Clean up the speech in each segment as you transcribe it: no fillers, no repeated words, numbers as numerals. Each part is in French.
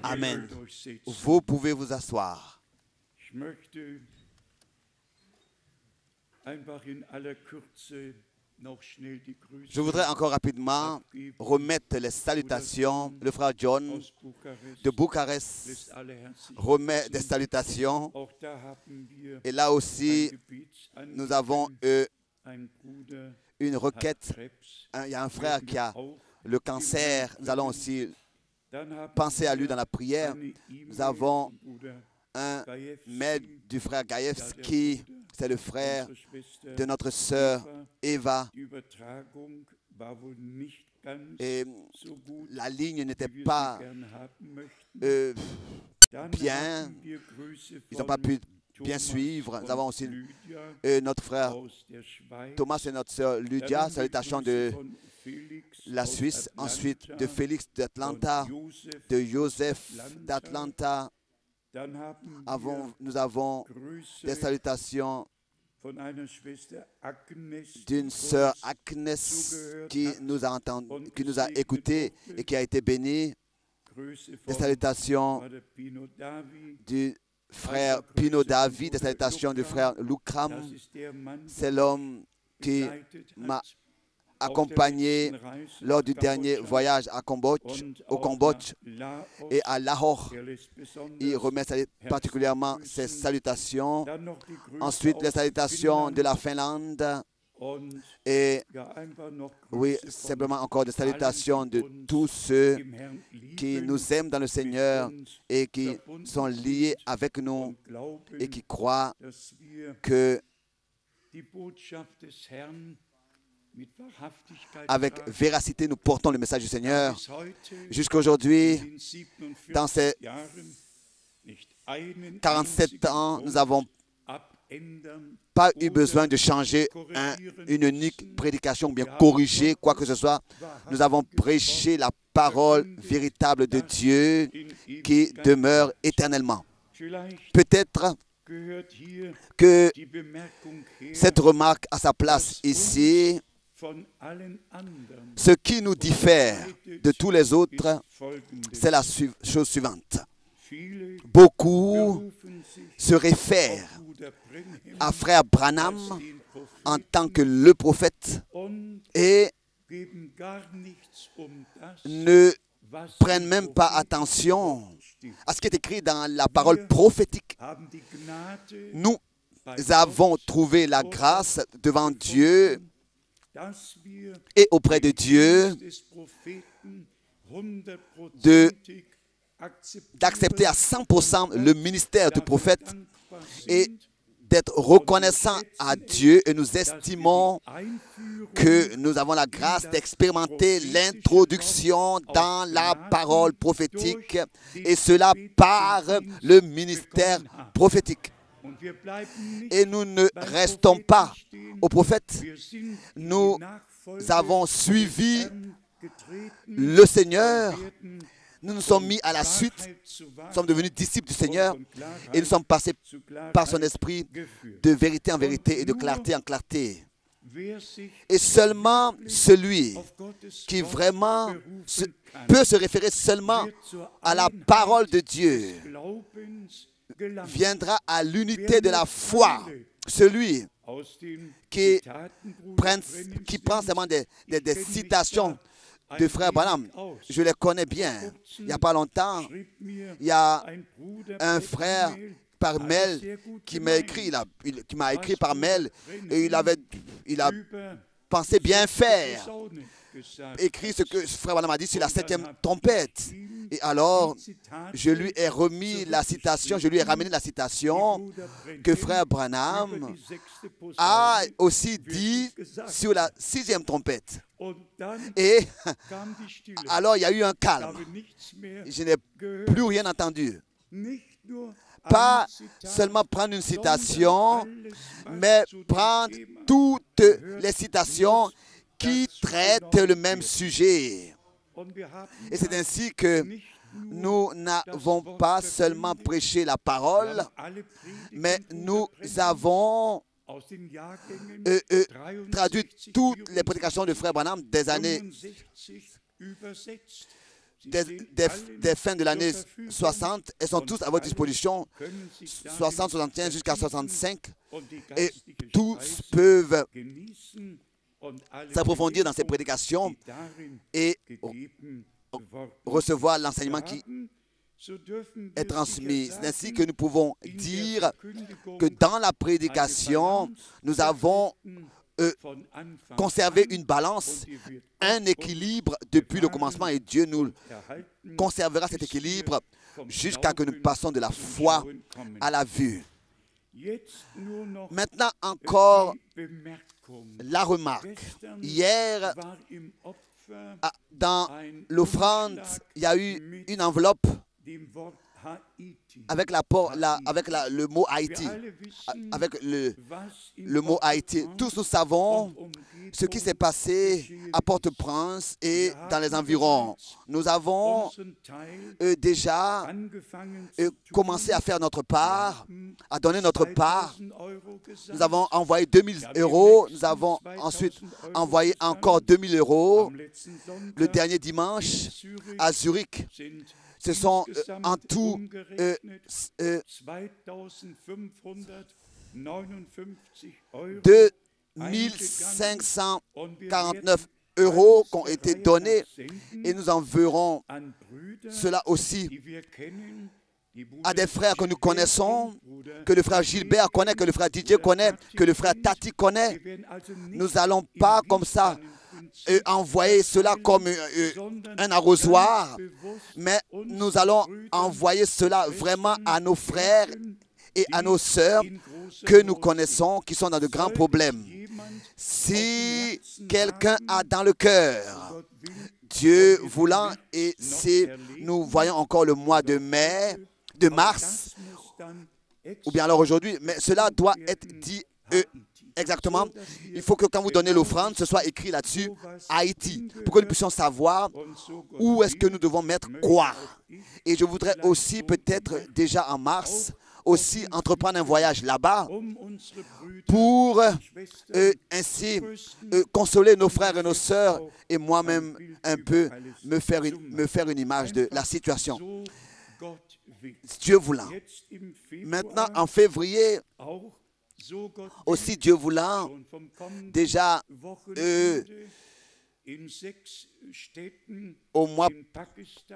Amen. Vous pouvez vous asseoir. Je voudrais encore rapidement remettre les salutations. Le frère John de Bucarest remet des salutations. Et là aussi, nous avons une requête. Il y a un frère qui a le cancer. Nous allons aussi penser à lui dans la prière. Nous avons un mail du frère Gaïef qui, c'est le frère de notre sœur Eva. Et la ligne n'était pas bien. Ils n'ont pas pu bien suivre. Nous avons aussi notre frère Thomas et notre sœur Lydia. Salutations de la Suisse. Ensuite de Félix d'Atlanta, de Joseph d'Atlanta. Nous avons des salutations d'une sœur Agnès qui nous a écoutés et qui a été bénie. Des salutations du frère Pino David, des salutations du frère Lukram. C'est l'homme qui m'a accompagné lors du dernier voyage au Cambodge et à Lahore. Il remet particulièrement ses salutations. Ensuite, les salutations de la Finlande. Et oui, simplement encore des salutations de tous ceux qui nous aiment dans le Seigneur et qui sont liés avec nous et qui croient que avec véracité, nous portons le message du Seigneur. Jusqu'à aujourd'hui, dans ces 47 ans, nous n'avons pas eu besoin de changer une unique prédication ou bien corriger quoi que ce soit. Nous avons prêché la parole véritable de Dieu qui demeure éternellement. Peut-être que cette remarque a sa place ici. Ce qui nous diffère de tous les autres, c'est la chose suivante. Beaucoup se réfèrent à frère Branham en tant que le prophète et ne prennent même pas attention à ce qui est écrit dans la parole prophétique. Nous avons trouvé la grâce devant Dieu et auprès de Dieu d'accepter à 100% le ministère du prophète et d'être reconnaissant à Dieu, et nous estimons que nous avons la grâce d'expérimenter l'introduction dans la parole prophétique, et cela par le ministère prophétique. Et nous ne restons pas au prophète. Nous avons suivi le Seigneur. Nous nous sommes mis à la suite. Nous sommes devenus disciples du Seigneur. Et nous sommes passés par son esprit de vérité en vérité et de clarté en clarté. Et seulement celui qui vraiment peut se référer seulement à la parole de Dieu viendra à l'unité de la foi. Celui qui prend seulement des citations de frère Branham, je les connais bien. Il n'y a pas longtemps, il y a un frère par mail qui m'a écrit par mail, et il a pensé bien faire, écrit ce que frère Branham a dit sur la 7e trompette. Et alors, je lui ai remis la citation, je lui ai ramené la citation que frère Branham a aussi dit sur la 6e trompette. Et alors, il y a eu un calme. Je n'ai plus rien entendu. Pas seulement prendre une citation, mais prendre toutes les citations qui traitent le même sujet. Et c'est ainsi que nous n'avons pas seulement prêché la parole, mais nous avons traduit toutes les prédications de frère Branham des années des fins de l'année 60, elles sont tous à votre disposition, 60, 75 jusqu'à 65, et tous peuvent s'approfondir dans ces prédications et recevoir l'enseignement qui est transmis. C'est ainsi que nous pouvons dire que dans la prédication, nous avons conservé une balance, un équilibre depuis le commencement, et Dieu nous conservera cet équilibre jusqu'à ce que nous passions de la foi à la vue. Maintenant encore, la remarque. Hier, dans l'offrande, il y a eu une enveloppe avec le mot Haïti, avec le mot Haïti. Tous nous savons ce qui s'est passé à Port-au-Prince et dans les environs. Nous avons déjà commencé à faire notre part, à donner notre part. Nous avons envoyé 2000 €. Nous avons ensuite envoyé encore 2000 € le dernier dimanche à Zurich. Ce sont en tout 2549 € qui ont été donnés, et nous enverrons cela aussi à des frères que nous connaissons, que le frère Gilbert connaît, que le frère Didier connaît, que le frère Tati connaît. Nous n'allons pas comme ça envoyer cela comme un arrosoir, mais nous allons envoyer cela vraiment à nos frères et à nos sœurs que nous connaissons, qui sont dans de grands problèmes. Si quelqu'un a dans le cœur, Dieu voulant, et si nous voyons encore le mois de mars, ou bien alors aujourd'hui, mais cela doit être dit exactement. Il faut que quand vous donnez l'offrande, ce soit écrit là-dessus Haïti, pour que nous puissions savoir où est-ce que nous devons mettre quoi. Et je voudrais aussi peut-être déjà en mars aussi entreprendre un voyage là-bas pour ainsi consoler nos frères et nos sœurs, et moi-même un peu me faire une image de la situation. Dieu voulant. Maintenant, en février, aussi Dieu voulant, déjà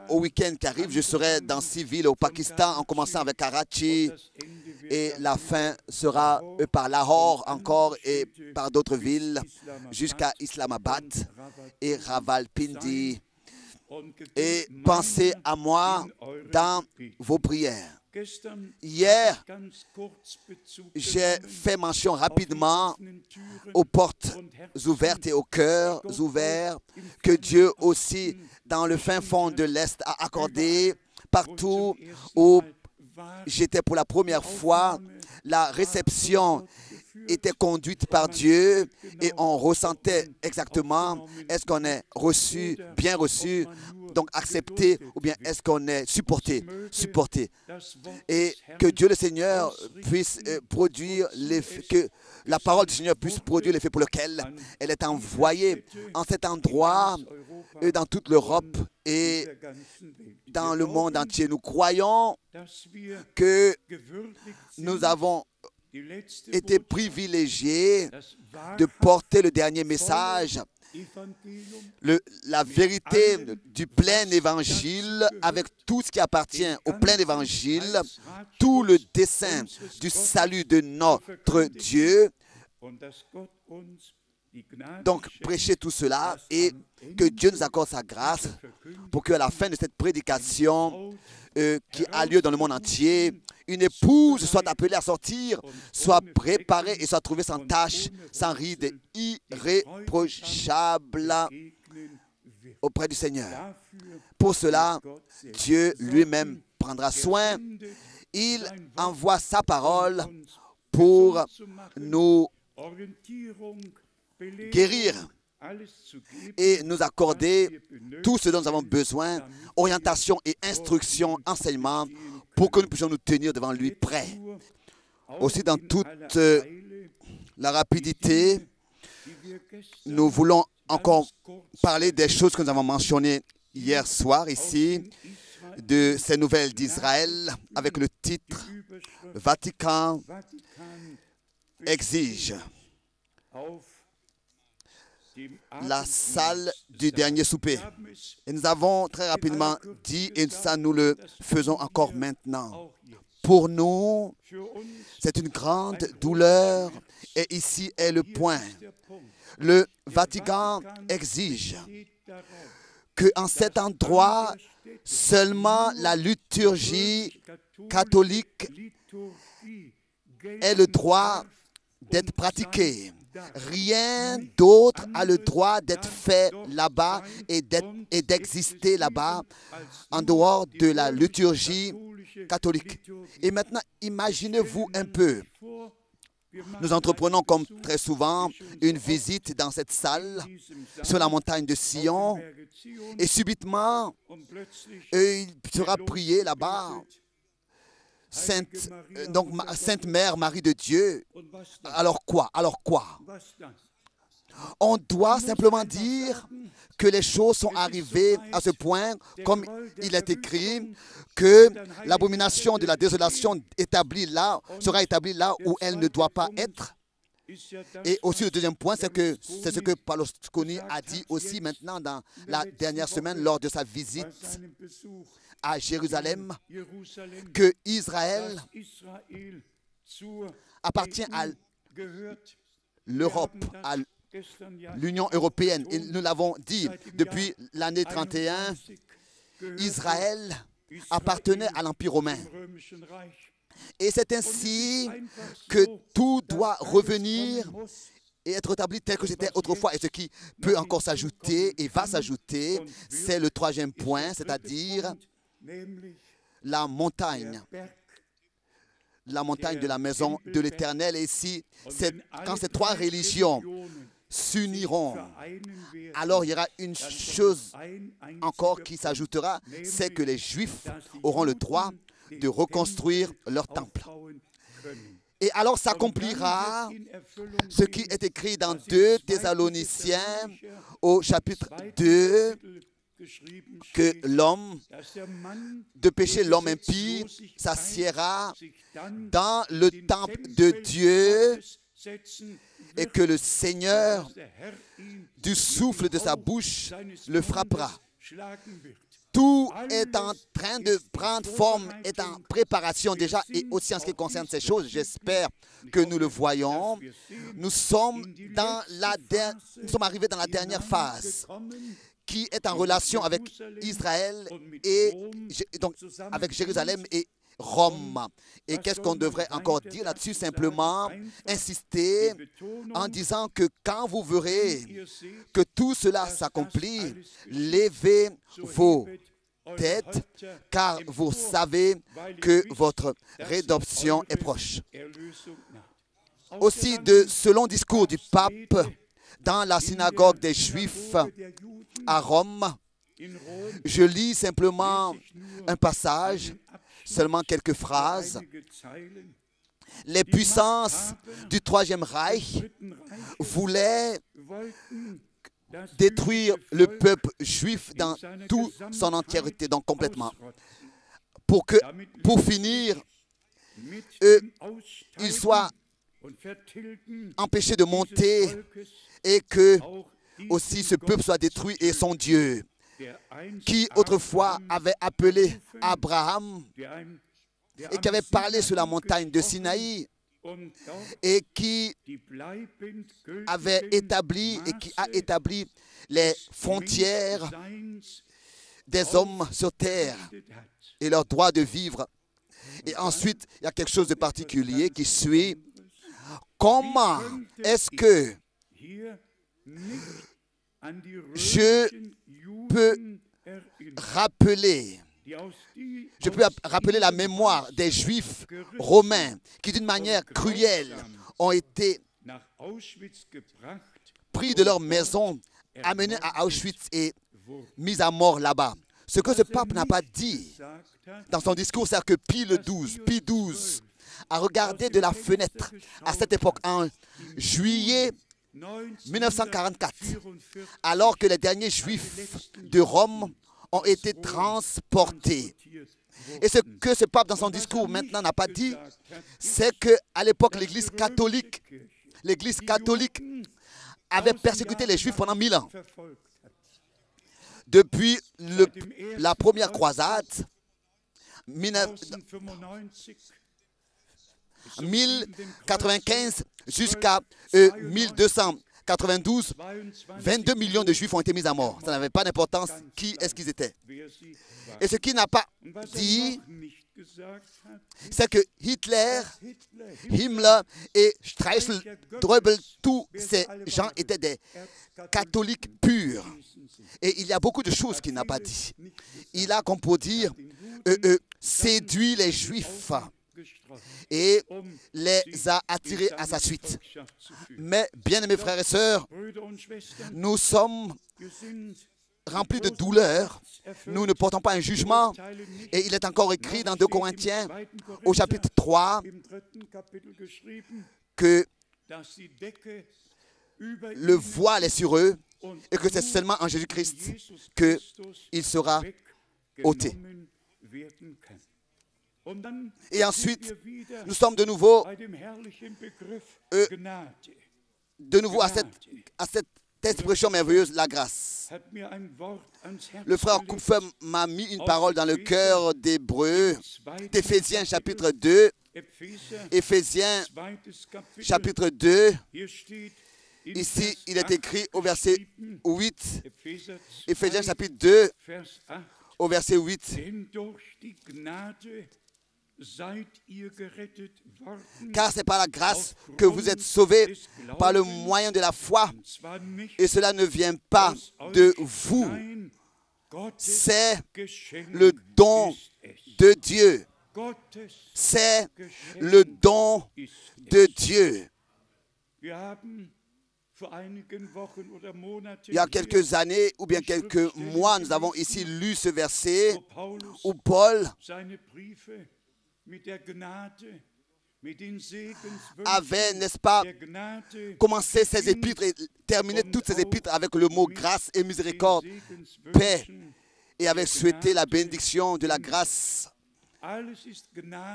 au week-end qui arrive, je serai dans 6 villes au Pakistan, en commençant avec Karachi, et la fin sera par Lahore encore, et par d'autres villes, jusqu'à Islamabad et Rawalpindi. Et pensez à moi dans vos prières. Hier, j'ai fait mention rapidement aux portes ouvertes et aux cœurs ouverts que Dieu aussi, dans le fin fond de l'Est, a accordé partout où j'étais pour la première fois. La réception était conduite par Dieu, et on ressentait exactement, est-ce qu'on est reçu, bien reçu, donc accepté, ou bien est-ce qu'on est supporté. Et que Dieu le Seigneur puisse produire l'effet, que la parole du Seigneur puisse produire l'effet pour lequel elle est envoyée en cet endroit, dans toute l'Europe et dans le monde entier. Nous croyons que nous avons été privilégiés de porter le dernier message, la vérité du plein évangile, avec tout ce qui appartient au plein évangile, tout le dessein du salut de notre Dieu. Donc, prêchez tout cela, et que Dieu nous accorde sa grâce pour qu'à la fin de cette prédication qui a lieu dans le monde entier, une épouse soit appelée à sortir, soit préparée et soit trouvée sans tache, sans ride, irréprochable auprès du Seigneur. Pour cela, Dieu lui-même prendra soin. Il envoie sa parole pour nous guérir et nous accorder tout ce dont nous avons besoin, orientation et instruction, enseignement, pour que nous puissions nous tenir devant lui prêts. Aussi, dans toute la rapidité, nous voulons encore parler des choses que nous avons mentionnées hier soir ici de ces nouvelles d'Israël avec le titre « Vatican exige ». La salle du dernier souper. Et nous avons très rapidement dit, et ça nous le faisons encore maintenant. Pour nous, c'est une grande douleur et ici est le point. Le Vatican exige qu'en cet endroit, seulement la liturgie catholique ait le droit d'être pratiquée. Rien d'autre a le droit d'être fait là-bas et d'exister là-bas en dehors de la liturgie catholique. Et maintenant, imaginez-vous un peu. Nous entreprenons comme très souvent une visite dans cette salle sur la montagne de Sion et subitement, il sera prié là-bas. Sainte Mère Marie de Dieu. Alors quoi? On doit simplement dire que les choses sont arrivées à ce point, comme il est écrit, que l'abomination de la désolation sera établie là où elle ne doit pas être. Et aussi le deuxième point, c'est ce que Paolo Sconi a dit aussi maintenant dans la dernière semaine lors de sa visite à Jérusalem, que Israël appartient à l'Europe, à l'Union européenne. Et nous l'avons dit depuis l'année 31, Israël appartenait à l'Empire romain. Et c'est ainsi que tout doit revenir et être rétabli tel que c'était autrefois. Et ce qui peut encore s'ajouter et va s'ajouter, c'est le troisième point, c'est-à-dire la montagne de la maison de l'Éternel. Et ici, quand ces trois religions s'uniront, alors il y aura une chose encore qui s'ajoutera, c'est que les Juifs auront le droit de reconstruire leur temple. Et alors s'accomplira ce qui est écrit dans 2 Thessaloniciens au chapitre 2, que l'homme de péché, l'homme impie, s'assiera dans le temple de Dieu et que le Seigneur, du souffle de sa bouche, le frappera. Tout est en train de prendre forme, est en préparation déjà, et aussi en ce qui concerne ces choses, j'espère que nous le voyons. Nous sommes arrivés dans la dernière phase, qui est en relation avec Israël et donc avec Jérusalem et Rome. Et qu'est-ce qu'on devrait encore dire là-dessus? Simplement insister en disant que quand vous verrez que tout cela s'accomplit, levez vos têtes, car vous savez que votre rédemption est proche. Aussi, de ce long discours du pape dans la synagogue des Juifs à Rome, je lis simplement un passage, seulement quelques phrases. Les puissances du Troisième Reich voulaient détruire le peuple juif dans toute son entièreté, donc complètement. Pour finir, ils soient empêchés de monter et que aussi ce peuple soit détruit et son Dieu, qui autrefois avait appelé Abraham et qui avait parlé sur la montagne de Sinaï et qui avait établi et qui a établi les frontières des hommes sur terre et leur droit de vivre. Et ensuite, il y a quelque chose de particulier qui suit. Comment est-ce que je peux rappeler la mémoire des Juifs romains qui, d'une manière cruelle, ont été pris de leur maison, amenés à Auschwitz et mis à mort là-bas. Ce que ce pape n'a pas dit dans son discours, c'est que Pie XII a regardé de la fenêtre à cette époque, en juillet 1944, alors que les derniers Juifs de Rome ont été transportés. Et ce que ce pape dans son discours maintenant n'a pas dit, c'est qu'à l'époque, l'Église catholique avait persécuté les Juifs pendant 1000 ans. Depuis la première croisade, 1095 jusqu'à 1292, 22 millions de Juifs ont été mis à mort. Ça n'avait pas d'importance qui est-ce qu'ils étaient. Et ce qu'il n'a pas dit, c'est que Hitler, Himmler et Streicheltröbel, tous ces gens étaient des catholiques purs. Et il y a beaucoup de choses qu'il n'a pas dit. Il a, comme pour dire, séduit les Juifs et les a attirés à sa suite. Mais, bien-aimés frères et sœurs, nous sommes remplis de douleur. Nous ne portons pas un jugement. Et il est encore écrit dans 2 Corinthiens, au chapitre 3, que le voile est sur eux et que c'est seulement en Jésus-Christ qu'il sera ôté. Et ensuite, nous sommes de nouveau à cette expression merveilleuse, la grâce. Le frère Kupfer m'a mis une parole dans le cœur d'Hébreux, d'Éphésiens chapitre 2. Éphésiens chapitre 2. Ici, il est écrit au verset 8. Éphésiens chapitre 2, au verset 8. Car c'est par la grâce que vous êtes sauvés, par le moyen de la foi, et cela ne vient pas de vous. C'est le don de Dieu. C'est le don de Dieu. Il y a quelques années ou bien quelques mois, nous avons ici lu ce verset où Paul avait, n'est-ce pas, commencé ses épîtres et terminé toutes ses épîtres avec le mot grâce et miséricorde, paix, et avait souhaité la bénédiction de la grâce.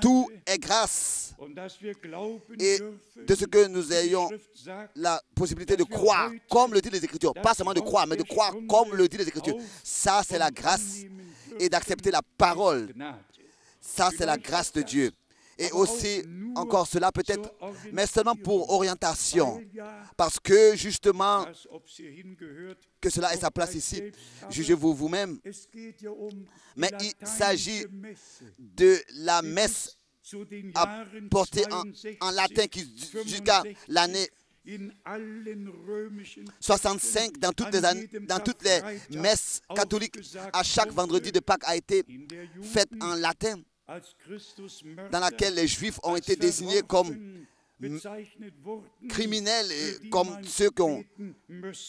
Tout est grâce. Et de ce que nous ayons la possibilité de croire, comme le dit les Écritures, pas seulement de croire, mais de croire comme le dit les Écritures. Ça, c'est la grâce. Et d'accepter la parole. Ça, c'est la grâce de Dieu. Et aussi, encore cela peut-être, mais seulement pour orientation. Parce que, justement, que cela ait sa place ici, jugez-vous vous-même. Mais il s'agit de la messe apportée en latin qui, jusqu'à l'année 65, dans toutes les messes catholiques, à chaque vendredi de Pâques a été faite en latin, dans laquelle les Juifs ont été désignés comme criminels, comme ceux qui ont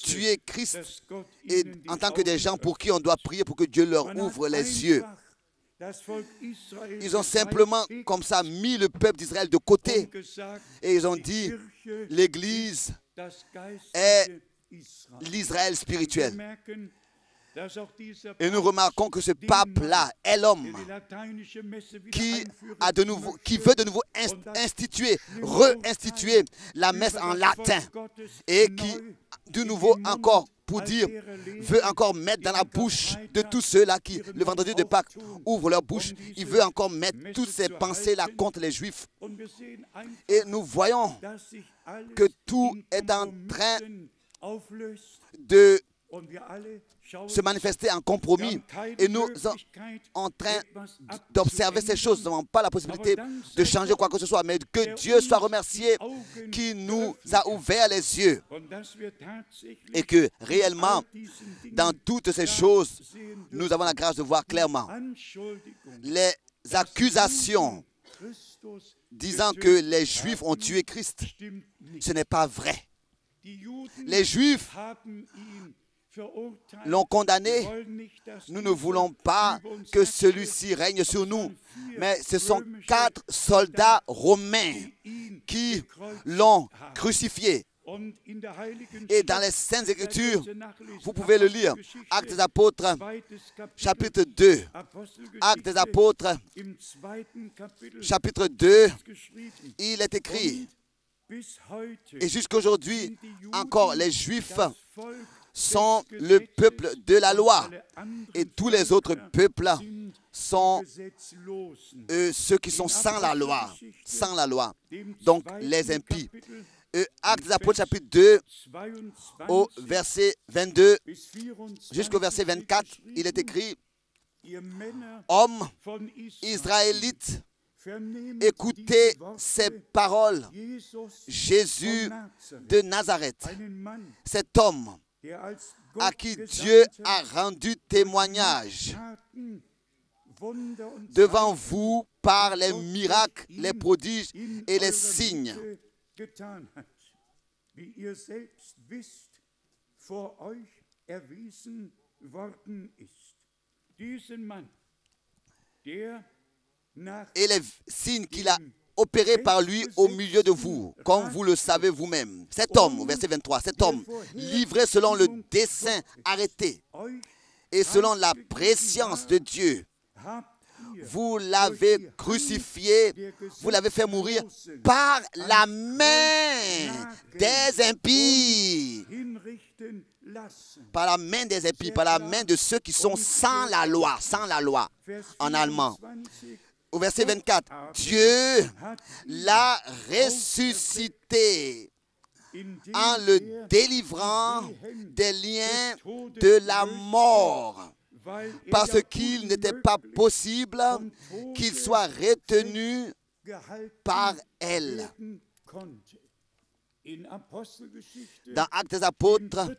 tué Christ, et en tant que des gens pour qui on doit prier pour que Dieu leur ouvre les yeux. Ils ont simplement, comme ça, mis le peuple d'Israël de côté, et ils ont dit, l'Église est l'Israël spirituel. Et nous remarquons que ce pape-là est l'homme qui veut de nouveau réinstituer la messe en latin et qui, de nouveau encore, pour dire, veut encore mettre dans la bouche de tous ceux-là qui, le vendredi de Pâques, ouvrent leur bouche, il veut encore mettre toutes ces pensées-là contre les Juifs. Et nous voyons que tout est en train de se manifester en compromis. Et nous sommes en train d'observer ces choses. Nous n'avons pas la possibilité de changer quoi que ce soit, mais que Dieu soit remercié qui nous a ouvert les yeux. Et que réellement, dans toutes ces choses, nous avons la grâce de voir clairement les accusations disant que les Juifs ont tué Christ. Ce n'est pas vrai. Les Juifs l'ont condamné. Nous ne voulons pas que celui-ci règne sur nous. Mais ce sont 4 soldats romains qui l'ont crucifié. Et dans les Saintes Écritures, vous pouvez le lire. Actes des Apôtres, chapitre 2. Actes des Apôtres, chapitre 2, il est écrit, et jusqu'aujourd'hui, encore les Juifs sont le peuple de la loi, et tous les autres peuples sont ceux qui sont sans la loi, donc les impies. Actes des Apôtres, chapitre 2, au verset 22 jusqu'au verset 24, il est écrit, hommes israélites, écoutez ces paroles. Jésus de Nazareth, cet homme à qui Dieu a rendu témoignage devant vous par les miracles, les prodiges et les signes. Et les signes qu'il a opérés par lui au milieu de vous, comme vous le savez vous-même. Cet homme, verset 23, cet homme, livré selon le dessein arrêté et selon la prescience de Dieu, vous l'avez crucifié, vous l'avez fait mourir par la main des impies. Par la main des impies, par la main de ceux qui sont sans la loi en allemand. Au verset 24, Dieu l'a ressuscité en le délivrant des liens de la mort, parce qu'il n'était pas possible qu'il soit retenu par elle. Dans Actes des Apôtres,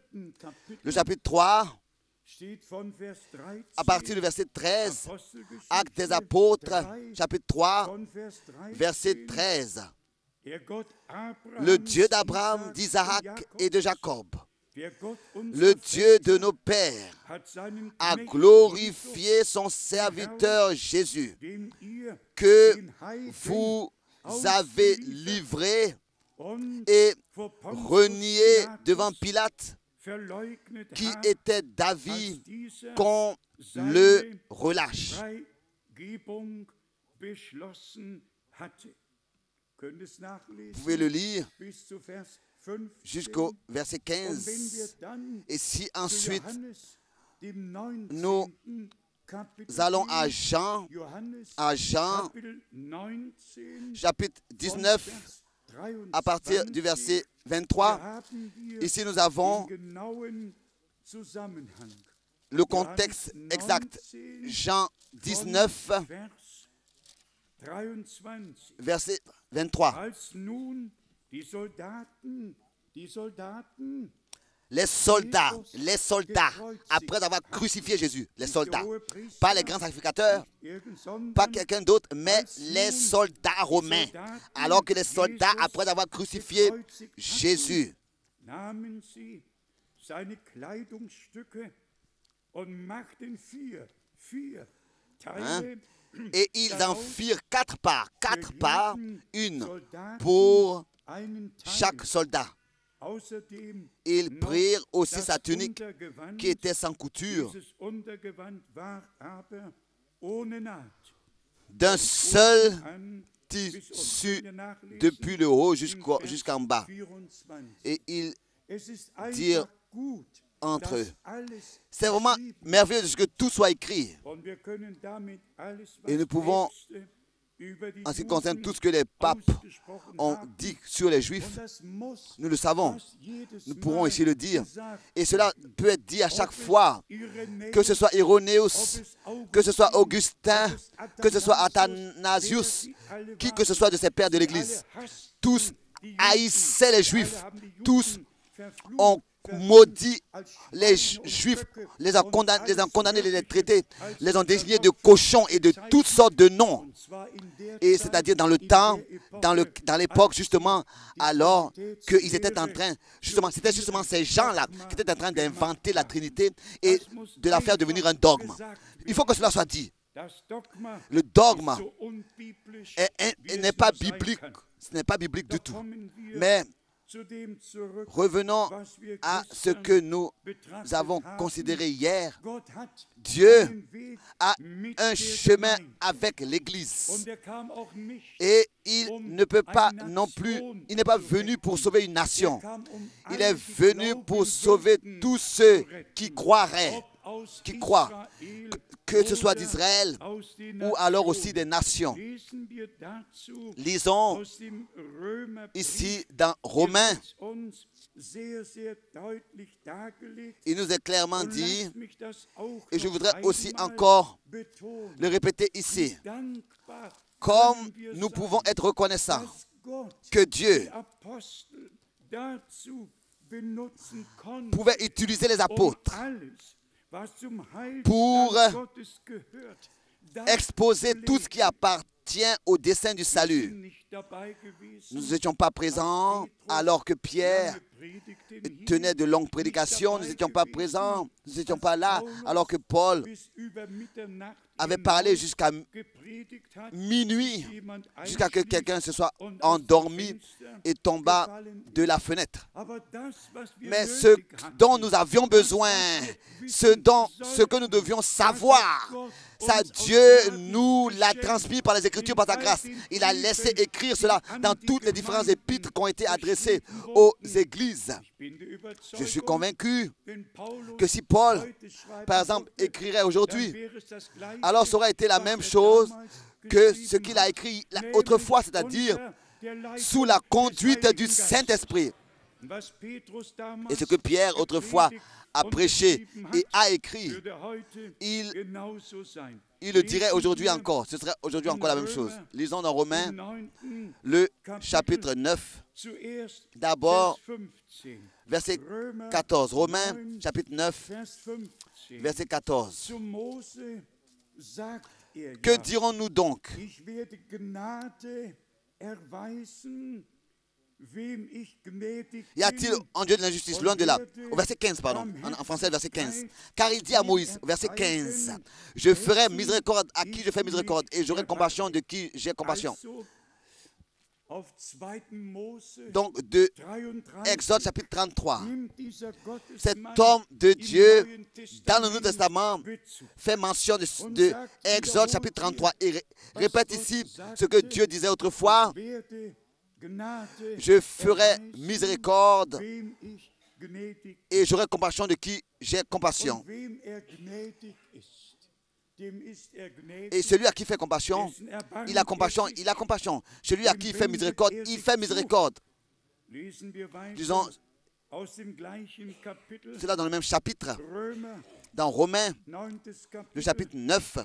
le chapitre 3, à partir du verset 13, Actes des Apôtres, chapitre 3, verset 13. Le Dieu d'Abraham, d'Isaac et de Jacob, le Dieu de nos pères, a glorifié son serviteur Jésus, que vous avez livré et renié devant Pilate, qui était d'avis qu'on le relâche. Vous pouvez le lire jusqu'au verset 15. Et si ensuite nous allons à Jean, chapitre 19, à partir du verset 23, ici nous avons le contexte exact. Jean 19, verset 23. Les soldats, après avoir crucifié Jésus, les soldats, pas les grands sacrificateurs, pas quelqu'un d'autre, mais les soldats romains, alors que les soldats, après avoir crucifié Jésus, et ils en firent 4 parts, une pour chaque soldat. Ils prirent aussi sa tunique qui était sans couture, d'un seul tissu depuis le haut jusqu'en bas. Et ils dirent entre eux. C'est vraiment merveilleux que tout soit écrit. Et nous pouvons, en ce qui concerne tout ce que les papes ont dit sur les Juifs, nous le savons. Nous pourrons ici le dire. Et cela peut être dit à chaque fois, que ce soit Irénéus, que ce soit Augustin, que ce soit Athanasius, qui que ce soit de ces pères de l'Église. Tous haïssaient les Juifs. Tous ont maudit les Juifs, les ont condamnés, les traités, les ont désignés de cochons et de toutes sortes de noms. Et c'est-à-dire dans le temps, dans l'époque justement, alors qu'ils étaient en train, c'était justement ces gens-là qui étaient en train d'inventer la Trinité et de la faire devenir un dogme. Il faut que cela soit dit. Le dogme n'est pas biblique, ce n'est pas biblique du tout. Mais Revenons à ce que nous avons considéré hier. Dieu a un chemin avec l'Église. Et il ne peut pas non plus, il n'est pas venu pour sauver une nation. Il est venu pour sauver tous ceux qui croiraient, qui croient, que ce soit d'Israël ou alors aussi des nations. Lisons ici dans Romains, il nous est clairement dit, et je voudrais aussi encore le répéter ici, comme nous pouvons être reconnaissants que Dieu pouvait utiliser les apôtres pour exposer tout ce qui appartient au dessein du salut. Nous n'étions pas présents alors que Pierre tenait de longues prédications. Nous n'étions pas présents, nous n'étions pas là alors que Paul avait parlé jusqu'à minuit, jusqu'à ce que quelqu'un se soit endormi et tomba de la fenêtre. Mais ce dont nous avions besoin, ce que nous devions savoir, ça, Dieu nous l'a transmis par les Écritures, par sa grâce. Il a laissé écrire cela dans toutes les différentes épîtres qui ont été adressées aux églises. Je suis convaincu que si Paul, par exemple, écrirait aujourd'hui, alors ça aurait été la même chose que ce qu'il a écrit autrefois, c'est-à-dire sous la conduite du Saint-Esprit. Et ce que Pierre autrefois a prêché et a écrit, il le dirait aujourd'hui encore. Ce serait aujourd'hui encore la même chose. Lisons dans Romains, le chapitre 9, d'abord, verset 14. Romains, chapitre 9, verset 14. Que dirons-nous donc? Y a-t-il en Dieu de l'injustice? Loin de là. Au verset 15, pardon. En français, verset 15. Car il dit à Moïse, verset 15, je ferai miséricorde à qui je fais miséricorde et j'aurai compassion de qui j'ai compassion. Donc, de Exode chapitre 33, cet homme de Dieu, dans le Nouveau Testament, fait mention de Exode chapitre 33 et répète ici ce que Dieu disait autrefois. Je ferai miséricorde et j'aurai compassion de qui j'ai compassion. Et celui à qui fait compassion, il a compassion, il a compassion. Celui à qui il fait miséricorde, il fait miséricorde. Disons, cela dans le même chapitre, dans Romains, le chapitre 9,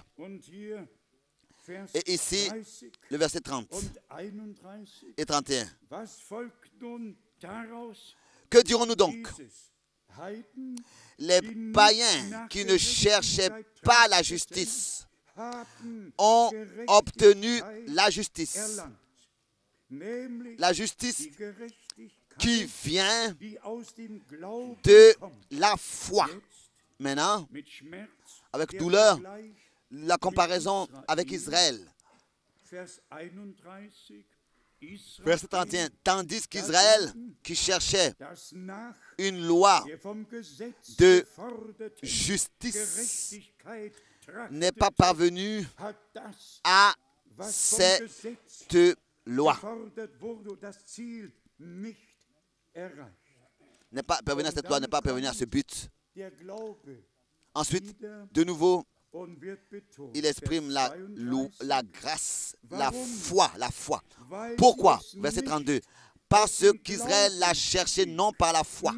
et ici, le verset 30 et 31. Que dirons-nous donc? Les païens qui ne cherchaient pas la justice ont obtenu la justice. La justice qui vient de la foi. Maintenant, avec douleur, la comparaison avec Israël. Verset 31. Tandis qu'Israël, qui cherchait une loi de justice, n'est pas parvenu à cette loi. N'est pas parvenu à cette loi, n'est pas parvenu à ce but. Ensuite, de nouveau, il exprime la grâce, la foi. Pourquoi? Verset 32. Parce qu'Israël l'a cherché non par la foi,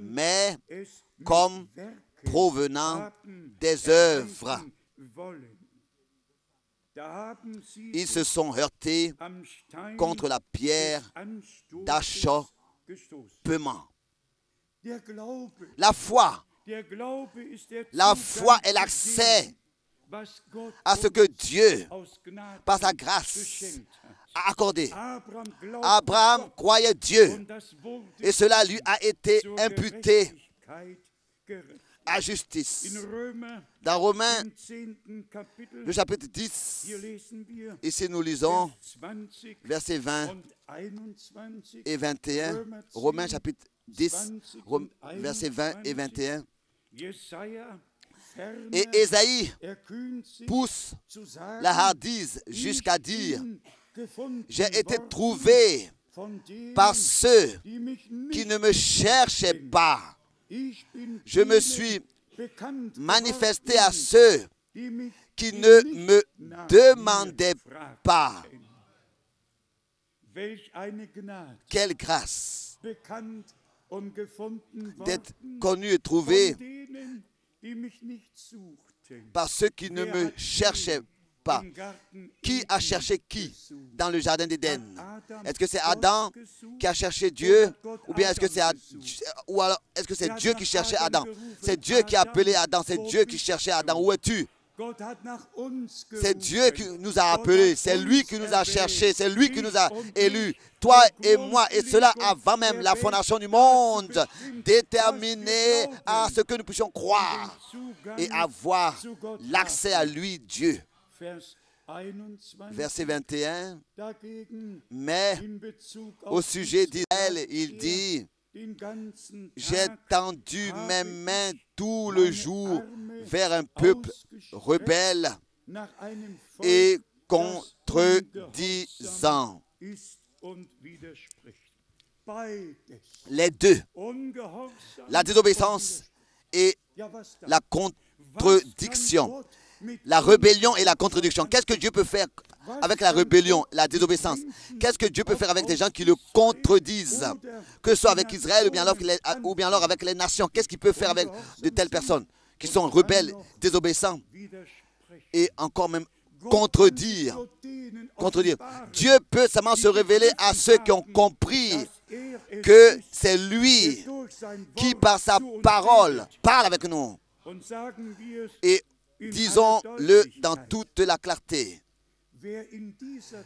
mais comme provenant des œuvres. Ils se sont heurtés contre la pierre d'achoppement. La foi est l'accès à ce que Dieu, par sa grâce, a accordé. Abraham croyait Dieu et cela lui a été imputé à justice. Dans Romains, le chapitre 10, ici nous lisons versets 20 et 21. Romains chapitre 10, versets 20 et 21. Et Ésaïe pousse la hardise jusqu'à dire: j'ai été trouvé par ceux qui ne me cherchaient pas. Je me suis manifesté à ceux qui ne me demandaient pas. Quelle grâce d'être connu et trouvé par ceux qui ne me cherchaient pas. Qui a cherché qui dans le jardin d'Éden? Est-ce que c'est Adam qui a cherché Dieu, ou bien est-ce que c'est Dieu qui cherchait Adam? C'est Dieu qui a appelé Adam, c'est Dieu qui cherchait Adam. Où es-tu? C'est Dieu qui nous a appelés, c'est lui qui nous a cherchés, c'est lui qui nous a élus, toi et moi, et cela avant même la fondation du monde, déterminé à ce que nous puissions croire et avoir l'accès à lui, Dieu. Verset 21, mais au sujet d'Israël, il dit: j'ai tendu mes mains tout le jour vers un peuple rebelle et contredisant. Les deux, la désobéissance et la contradiction. La rébellion et la contradiction. Qu'est-ce que Dieu peut faire avec la rébellion, la désobéissance? Qu'est-ce que Dieu peut faire avec des gens qui le contredisent? Que ce soit avec Israël ou bien alors avec les nations. Qu'est-ce qu'il peut faire avec de telles personnes qui sont rebelles, désobéissants et encore même contredire? Dieu peut seulement se révéler à ceux qui ont compris que c'est lui qui, par sa parole, parle avec nous. Et disons-le dans toute la clarté.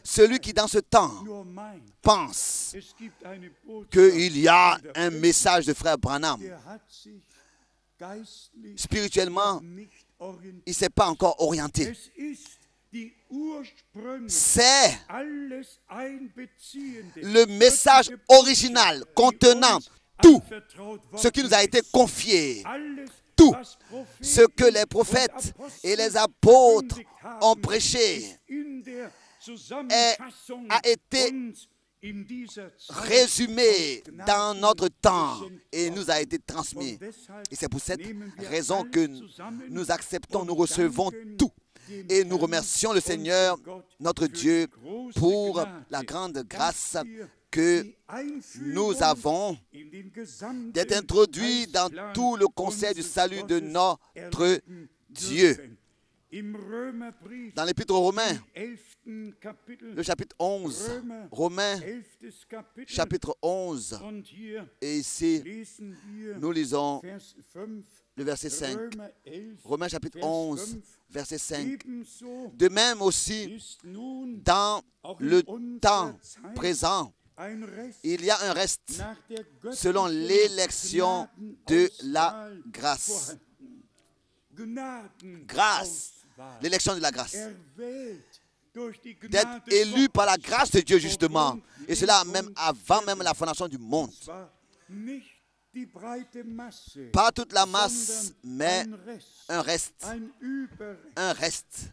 Celui qui dans ce temps pense qu'il y a un message de frère Branham, spirituellement, il ne s'est pas encore orienté. C'est le message original contenant tout ce qui nous a été confié. Tout ce que les prophètes et les apôtres ont prêché a été résumé dans notre temps et nous a été transmis. Et c'est pour cette raison que nous acceptons, nous recevons tout. Et nous remercions le Seigneur, notre Dieu, pour la grande grâce que nous avons d'être introduits dans tout le conseil du salut de notre Dieu. Dans l'Épître aux Romains, le chapitre 11, Romains, chapitre 11, et ici, nous lisons le verset 5. Romains, chapitre 11, verset 5. De même aussi, dans le temps présent, il y a un reste selon l'élection de la grâce. Grâce, l'élection de la grâce. D'être élu par la grâce de Dieu, justement. Et cela même avant même la fondation du monde. Pas toute la masse, mais un reste. Un reste.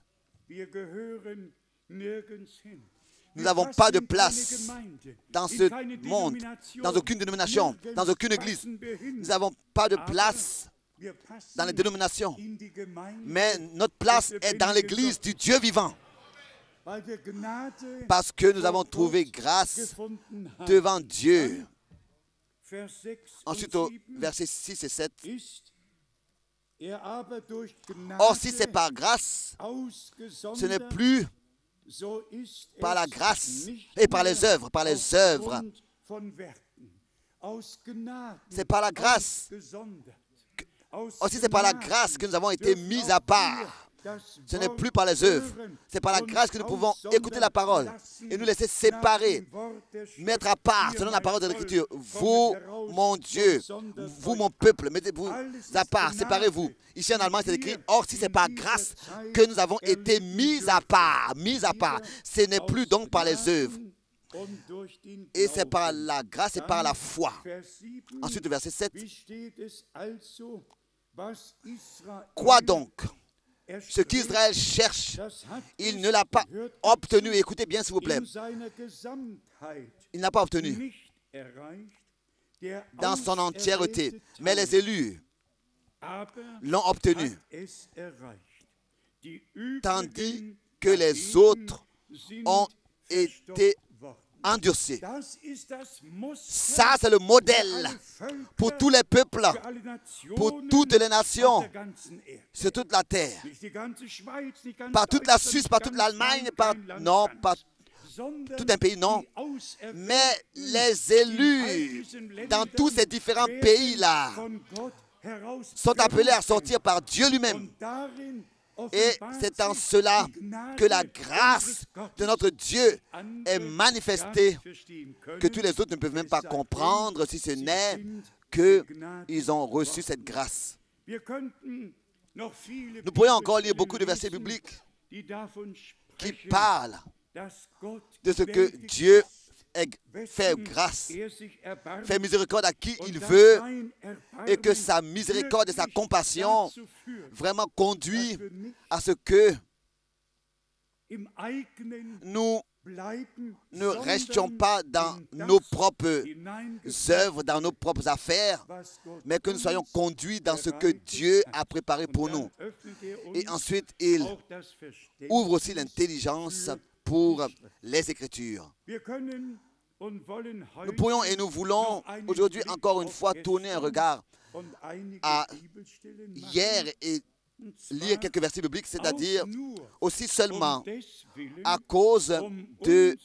Nous n'avons pas de place dans ce monde, dans aucune dénomination, dans aucune église. Nous n'avons pas de place dans les dénominations. Mais notre place est dans l'église du Dieu vivant. Parce que nous avons trouvé grâce devant Dieu. Ensuite, au verset 6 et 7. Or, si c'est par grâce, ce n'est plus par la grâce et par les œuvres, C'est par la grâce. Aussi, c'est par la grâce que nous avons été mis à part. Ce n'est plus par les œuvres. C'est par la grâce que nous pouvons écouter la parole et nous laisser séparer, mettre à part selon la parole de l'Écriture. Vous, mon Dieu, vous, mon peuple, mettez-vous à part, séparez-vous. Ici en allemand, c'est écrit, or si c'est par grâce que nous avons été mis à part, ce n'est plus donc par les œuvres. Et c'est par la grâce et par la foi. Ensuite, verset 7. Quoi donc? Ce qu'Israël cherche, il ne l'a pas obtenu. Écoutez bien, s'il vous plaît. Il n'a pas obtenu dans son entièreté. Mais les élus l'ont obtenu. Tandis que les autres ont été endurcis. Ça, c'est le modèle pour tous les peuples, pour toutes les nations, sur toute la terre. Pas toute la Suisse, pas toute l'Allemagne, pas tout un pays, non. Mais les élus dans tous ces différents pays-là sont appelés à sortir par Dieu lui-même. Et c'est en cela que la grâce de notre Dieu est manifestée, que tous les autres ne peuvent même pas comprendre, si ce n'est qu'ils ont reçu cette grâce. Nous pourrions encore lire beaucoup de versets bibliques qui parlent de ce que Dieu fait grâce, fait miséricorde à qui il veut, et que sa miséricorde et sa compassion vraiment conduit à ce que nous ne restions pas dans nos propres œuvres, dans nos propres affaires, mais que nous soyons conduits dans ce que Dieu a préparé pour nous. Et ensuite, il ouvre aussi l'intelligence pour les Écritures. Nous pourrions et nous voulons aujourd'hui encore une fois tourner un regard à hier et lire quelques versets bibliques, c'est-à-dire aussi seulement à cause de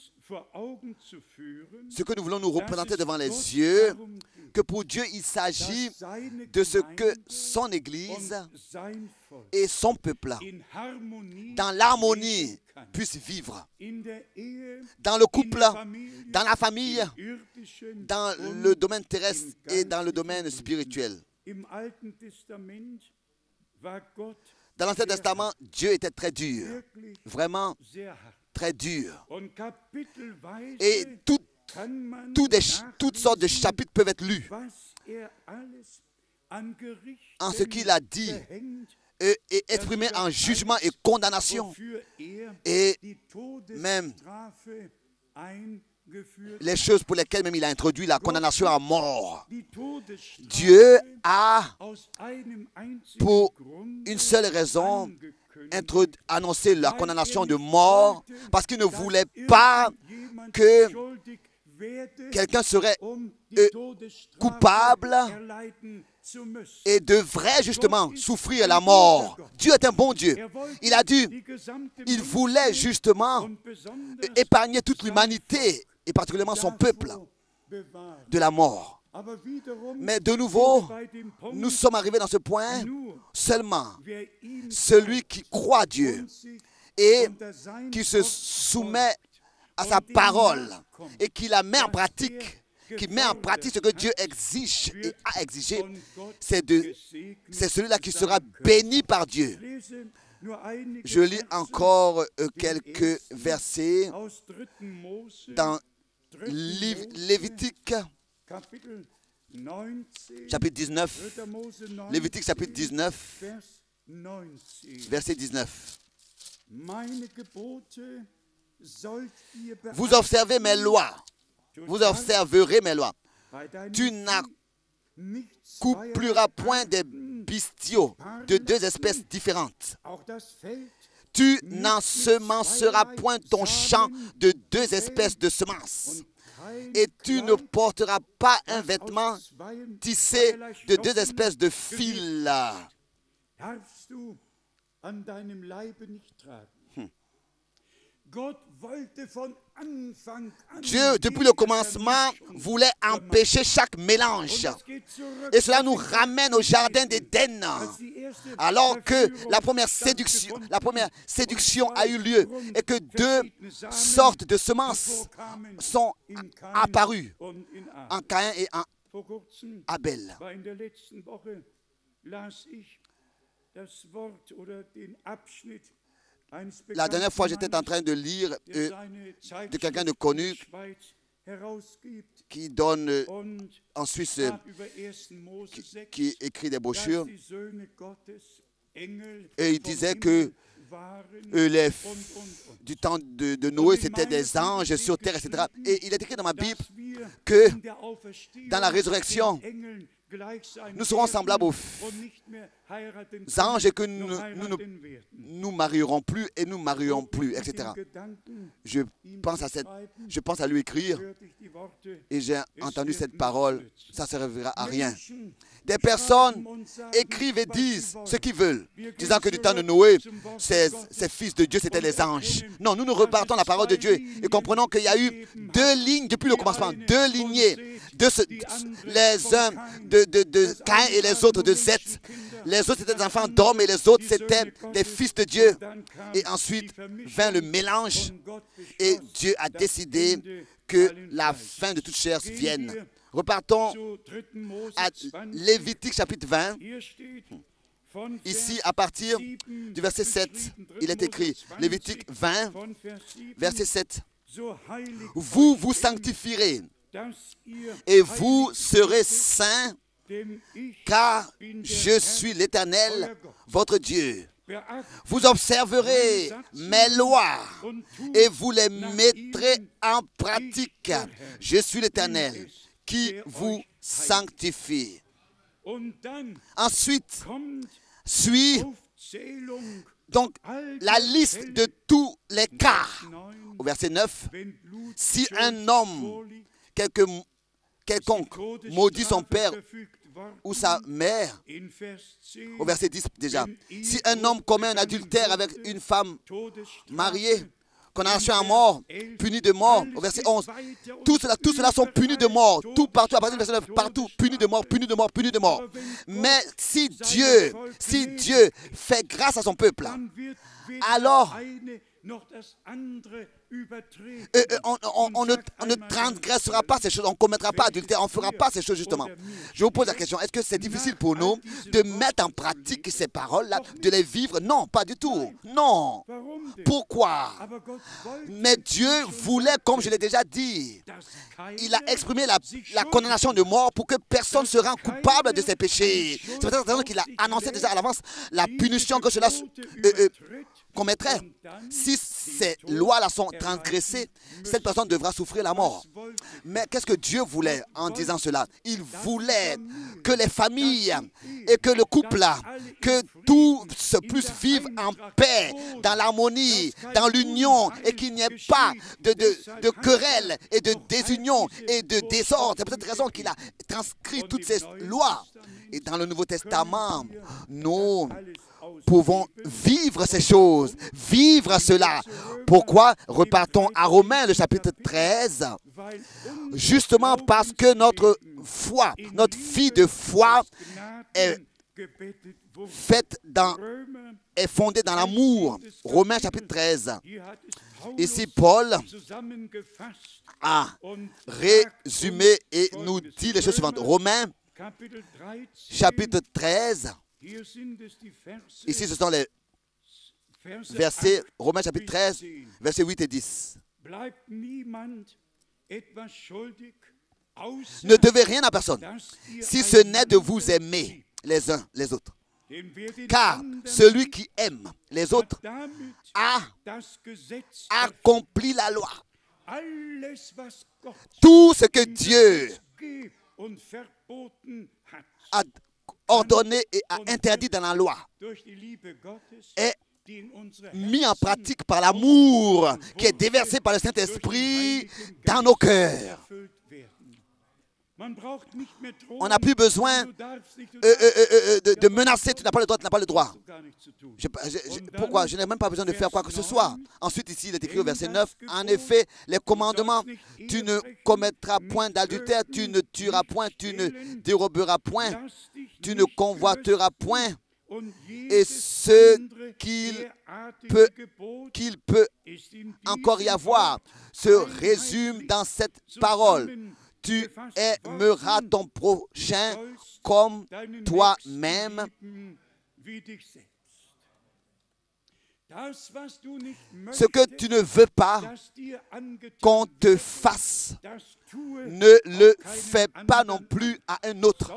ce que nous voulons nous représenter devant les yeux, que pour Dieu il s'agit de ce que son Église et son peuple, dans l'harmonie, puissent vivre. Dans le couple, dans la famille, dans le domaine terrestre et dans le domaine spirituel. Dans l'Ancien Testament, Dieu était très dur, vraiment très dur. Et toutes sortes de chapitres peuvent être lus en ce qu'il a dit et exprimé en jugement et condamnation. Et même les choses pour lesquelles même il a introduit la condamnation à mort. Dieu a, pour une seule raison, annoncé la condamnation de mort, parce qu'il ne voulait pas que quelqu'un serait coupable et devrait justement souffrir la mort. Dieu est un bon Dieu. Il a dit, il voulait justement épargner toute l'humanité, et particulièrement son peuple, de la mort. Mais de nouveau, nous sommes arrivés dans ce point seulement celui qui croit Dieu et qui se soumet à sa parole et qui la met en pratique, ce que Dieu exige et a exigé, c'est celui-là qui sera béni par Dieu. Je lis encore quelques versets dans Lévitique, chapitre 19. Lévitique, chapitre 19, verset 19. Vous observez mes lois. Vous observerez mes lois. Tu n'accoupleras point des bestiaux de deux espèces différentes. Tu n'ensemenceras point ton champ de deux espèces de semences. Et tu ne porteras pas un vêtement tissé de deux espèces de fils. Dieu, depuis le commencement, voulait empêcher chaque mélange. Et cela nous ramène au jardin d'Éden. Alors que la première séduction a eu lieu et que deux sortes de semences sont apparues en Caïn et en Abel. La dernière fois, j'étais en train de lire de quelqu'un de connu qui donne en Suisse, qui écrit des brochures. Et il disait que du temps de Noé, c'était des anges sur terre, etc. Et il est écrit dans ma Bible que dans la résurrection, nous serons semblables aux anges et que nous ne nous marierons plus et nous marions plus, etc. Je pense à lui écrire et j'ai entendu cette parole, ça ne servira à rien. Des personnes écrivent et disent ce qu'ils veulent, disant que du temps de Noé, ces fils de Dieu, c'était les anges. Non, nous repartons la parole de Dieu et comprenons qu'il y a eu deux lignes depuis le commencement, deux lignées, les uns de Caïn et les autres de Seth. Les autres c'était des enfants d'hommes et les autres c'était des fils de Dieu. Et ensuite vint le mélange et Dieu a décidé que la fin de toute chair vienne. Repartons à Lévitique chapitre 20. Ici, à partir du verset 7, il est écrit, Lévitique 20, verset 7. Vous vous sanctifierez et vous serez saints, car je suis l'Éternel, votre Dieu. Vous observerez mes lois et vous les mettrez en pratique. Je suis l'Éternel qui vous sanctifie. Ensuite, suit donc la liste de tous les cas. Au verset 9, si un homme quelconque maudit son père ou sa mère, au verset 10 déjà, si un homme commet un adultère avec une femme mariée, condamnation à mort, puni de mort, au verset 11. Tout cela sont punis de mort. Tout partout, à partir du verset 9, partout, punis de mort, punis de mort, punis de mort. Mais si Dieu fait grâce à son peuple, alors on ne transgressera pas ces choses, on ne commettra pas adultère, on ne fera pas ces choses justement. Je vous pose la question, est-ce que c'est difficile pour nous de mettre en pratique ces paroles-là, de les vivre? Non, pas du tout. Non. Pourquoi? Mais Dieu voulait, comme je l'ai déjà dit, il a exprimé la condamnation de mort pour que personne ne se rende coupable de ses péchés. C'est pour cette raison qu'il a annoncé déjà à l'avance la punition que cela commettrait. Si ces lois-là sont transgressées, cette personne devra souffrir la mort. Mais qu'est-ce que Dieu voulait en disant cela? Il voulait que les familles et que le couple, que tous puissent vivre en paix, dans l'harmonie, dans l'union, et qu'il n'y ait pas de querelles et de désunion et de désordre. C'est pour cette raison qu'il a transcrit toutes ces lois. Et dans le Nouveau Testament, nous pouvons vivre ces choses, vivre cela. Pourquoi? Repartons à Romains, le chapitre 13. Justement parce que notre foi, notre vie de foi est fondée dans l'amour. Romains, chapitre 13. Ici, Paul a résumé et nous dit les choses suivantes. Romains, chapitre 13. Ici, ce sont les versets, Romains chapitre 13, versets 8 et 10. Ne devez rien à personne, si ce n'est de vous aimer les uns les autres. Car celui qui aime les autres a accompli la loi. Tout ce que Dieu a ordonné et a interdit dans la loi est mis en pratique par l'amour qui est déversé par le Saint-Esprit dans nos cœurs. On n'a plus besoin de menacer. Tu n'as pas le droit, tu n'as pas le droit. Pourquoi? Je n'ai même pas besoin de faire quoi que ce soit. Ensuite, ici, il est écrit au verset 9, en effet, les commandements, tu ne commettras point d'adultère, tu ne tueras point, tu ne déroberas point, tu ne convoiteras point. Et ce qu'il peut encore y avoir se résume dans cette parole. Tu aimeras ton prochain comme toi-même. Ce que tu ne veux pas qu'on te fasse, ne le fais pas non plus à un autre,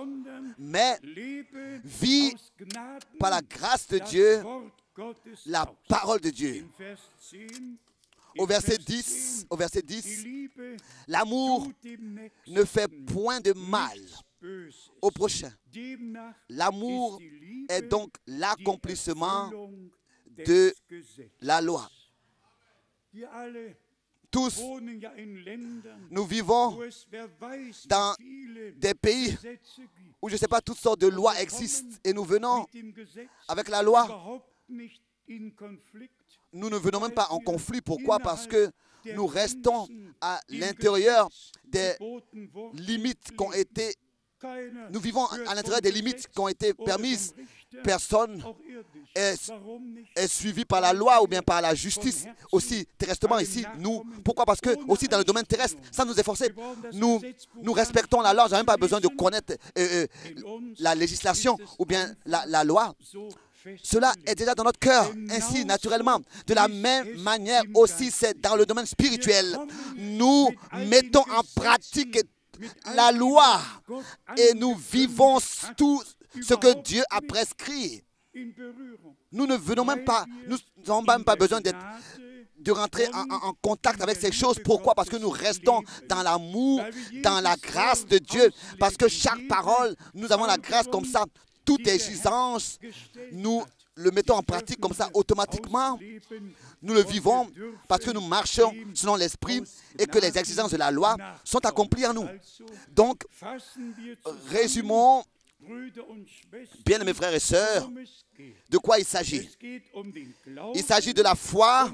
mais vis par la grâce de Dieu, la parole de Dieu. Au verset 10, l'amour ne fait point de mal au prochain. L'amour est donc l'accomplissement de la loi. Tous, nous vivons dans des pays où, je ne sais pas, toutes sortes de lois existent. Et nous venons avec la loi. Nous ne venons même pas en conflit. Pourquoi? Parce que nous restons à l'intérieur des limites qui ont été... Nous vivons à l'intérieur des limites qui ont été permises. Personne est suivi par la loi ou bien par la justice. Aussi, terrestrement ici, nous. Pourquoi? Parce que, aussi dans le domaine terrestre, ça nous est forcé. Nous respectons la loi. Nous n'avons même pas besoin de connaître la législation ou bien la loi. Cela est déjà dans notre cœur, ainsi naturellement. De la même manière aussi, c'est dans le domaine spirituel. Nous mettons en pratique la loi et nous vivons tout ce que Dieu a prescrit. Nous ne venons même pas, nous n'avons même pas besoin de rentrer en contact avec ces choses. Pourquoi? Parce que nous restons dans l'amour, dans la grâce de Dieu. Parce que chaque parole, nous avons la grâce comme ça. Toute exigence, nous le mettons en pratique comme ça automatiquement. Nous le vivons parce que nous marchons selon l'esprit et que les exigences de la loi sont accomplies en nous. Donc, résumons, bien mes frères et sœurs, de quoi il s'agit. Il s'agit de la foi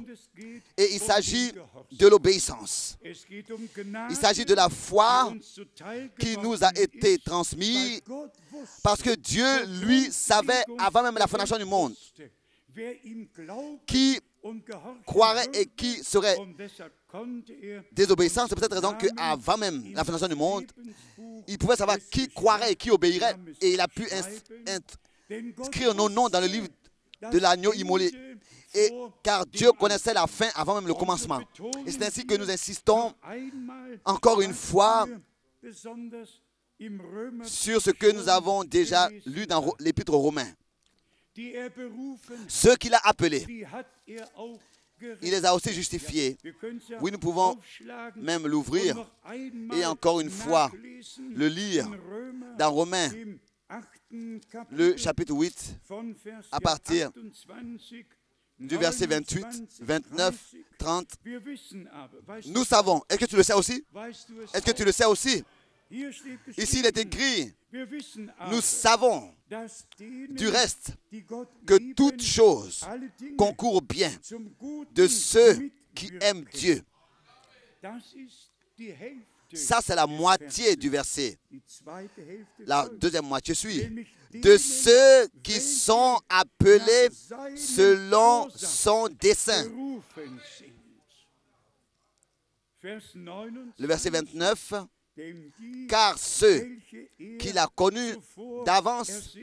et il s'agit de l'obéissance. Il s'agit de la foi qui nous a été transmise parce que Dieu, lui, savait avant même la fondation du monde qui croirait et qui serait désobéissant. C'est pour cette raison qu'avant même la fondation du monde, il pouvait savoir qui croirait et qui obéirait. Et il a pu inscrire nos noms dans le livre de l'agneau immolé. Et car Dieu connaissait la fin avant même le commencement. Et c'est ainsi que nous insistons encore une fois sur ce que nous avons déjà lu dans l'Épître aux Romains. Ceux qu'il a appelés, il les a aussi justifiés. Oui, nous pouvons même l'ouvrir et encore une fois le lire dans Romains, le chapitre 8, à partir du verset 28, 29, 30. Nous savons. Est-ce que tu le sais aussi? Est-ce que tu le sais aussi? Ici, il est écrit, nous savons du reste que toute chose concourt au bien de ceux qui aiment Dieu. Ça, c'est la moitié du verset. La deuxième moitié suit. De ceux qui sont appelés selon son dessein. Le verset 29. Car ceux qu'il a connus d'avance,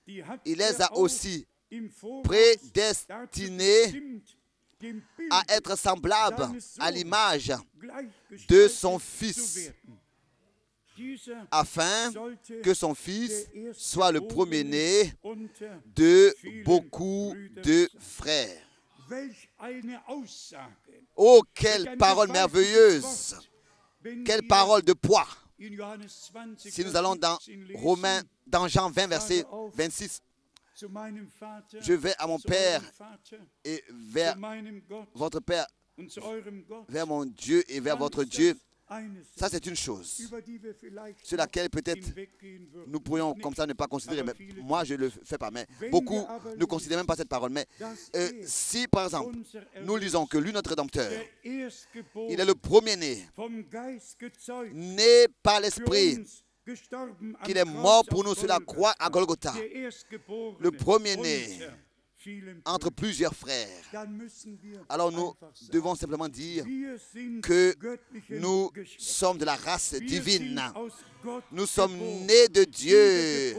il les a aussi prédestinés à être semblables à l'image de son Fils, afin que son Fils soit le premier-né de beaucoup de frères. Oh, quelle parole merveilleuse! Quelle parole de poids! Si nous allons dans Romains, dans Jean 20, verset 26, je vais à mon Père et vers votre Père, vers mon Dieu et vers votre Dieu. Ça, c'est une chose sur laquelle peut-être nous pourrions comme ça ne pas considérer. Mais moi, je ne le fais pas. Mais beaucoup ne considèrent même pas cette parole. Mais si, par exemple, nous lisons que lui, notre Rédempteur, il est le premier-né, né par l'Esprit, qu'il est mort pour nous sur la croix à Golgotha, le premier-né entre plusieurs frères. Alors nous devons simplement dire que nous sommes de la race divine. Nous sommes nés de Dieu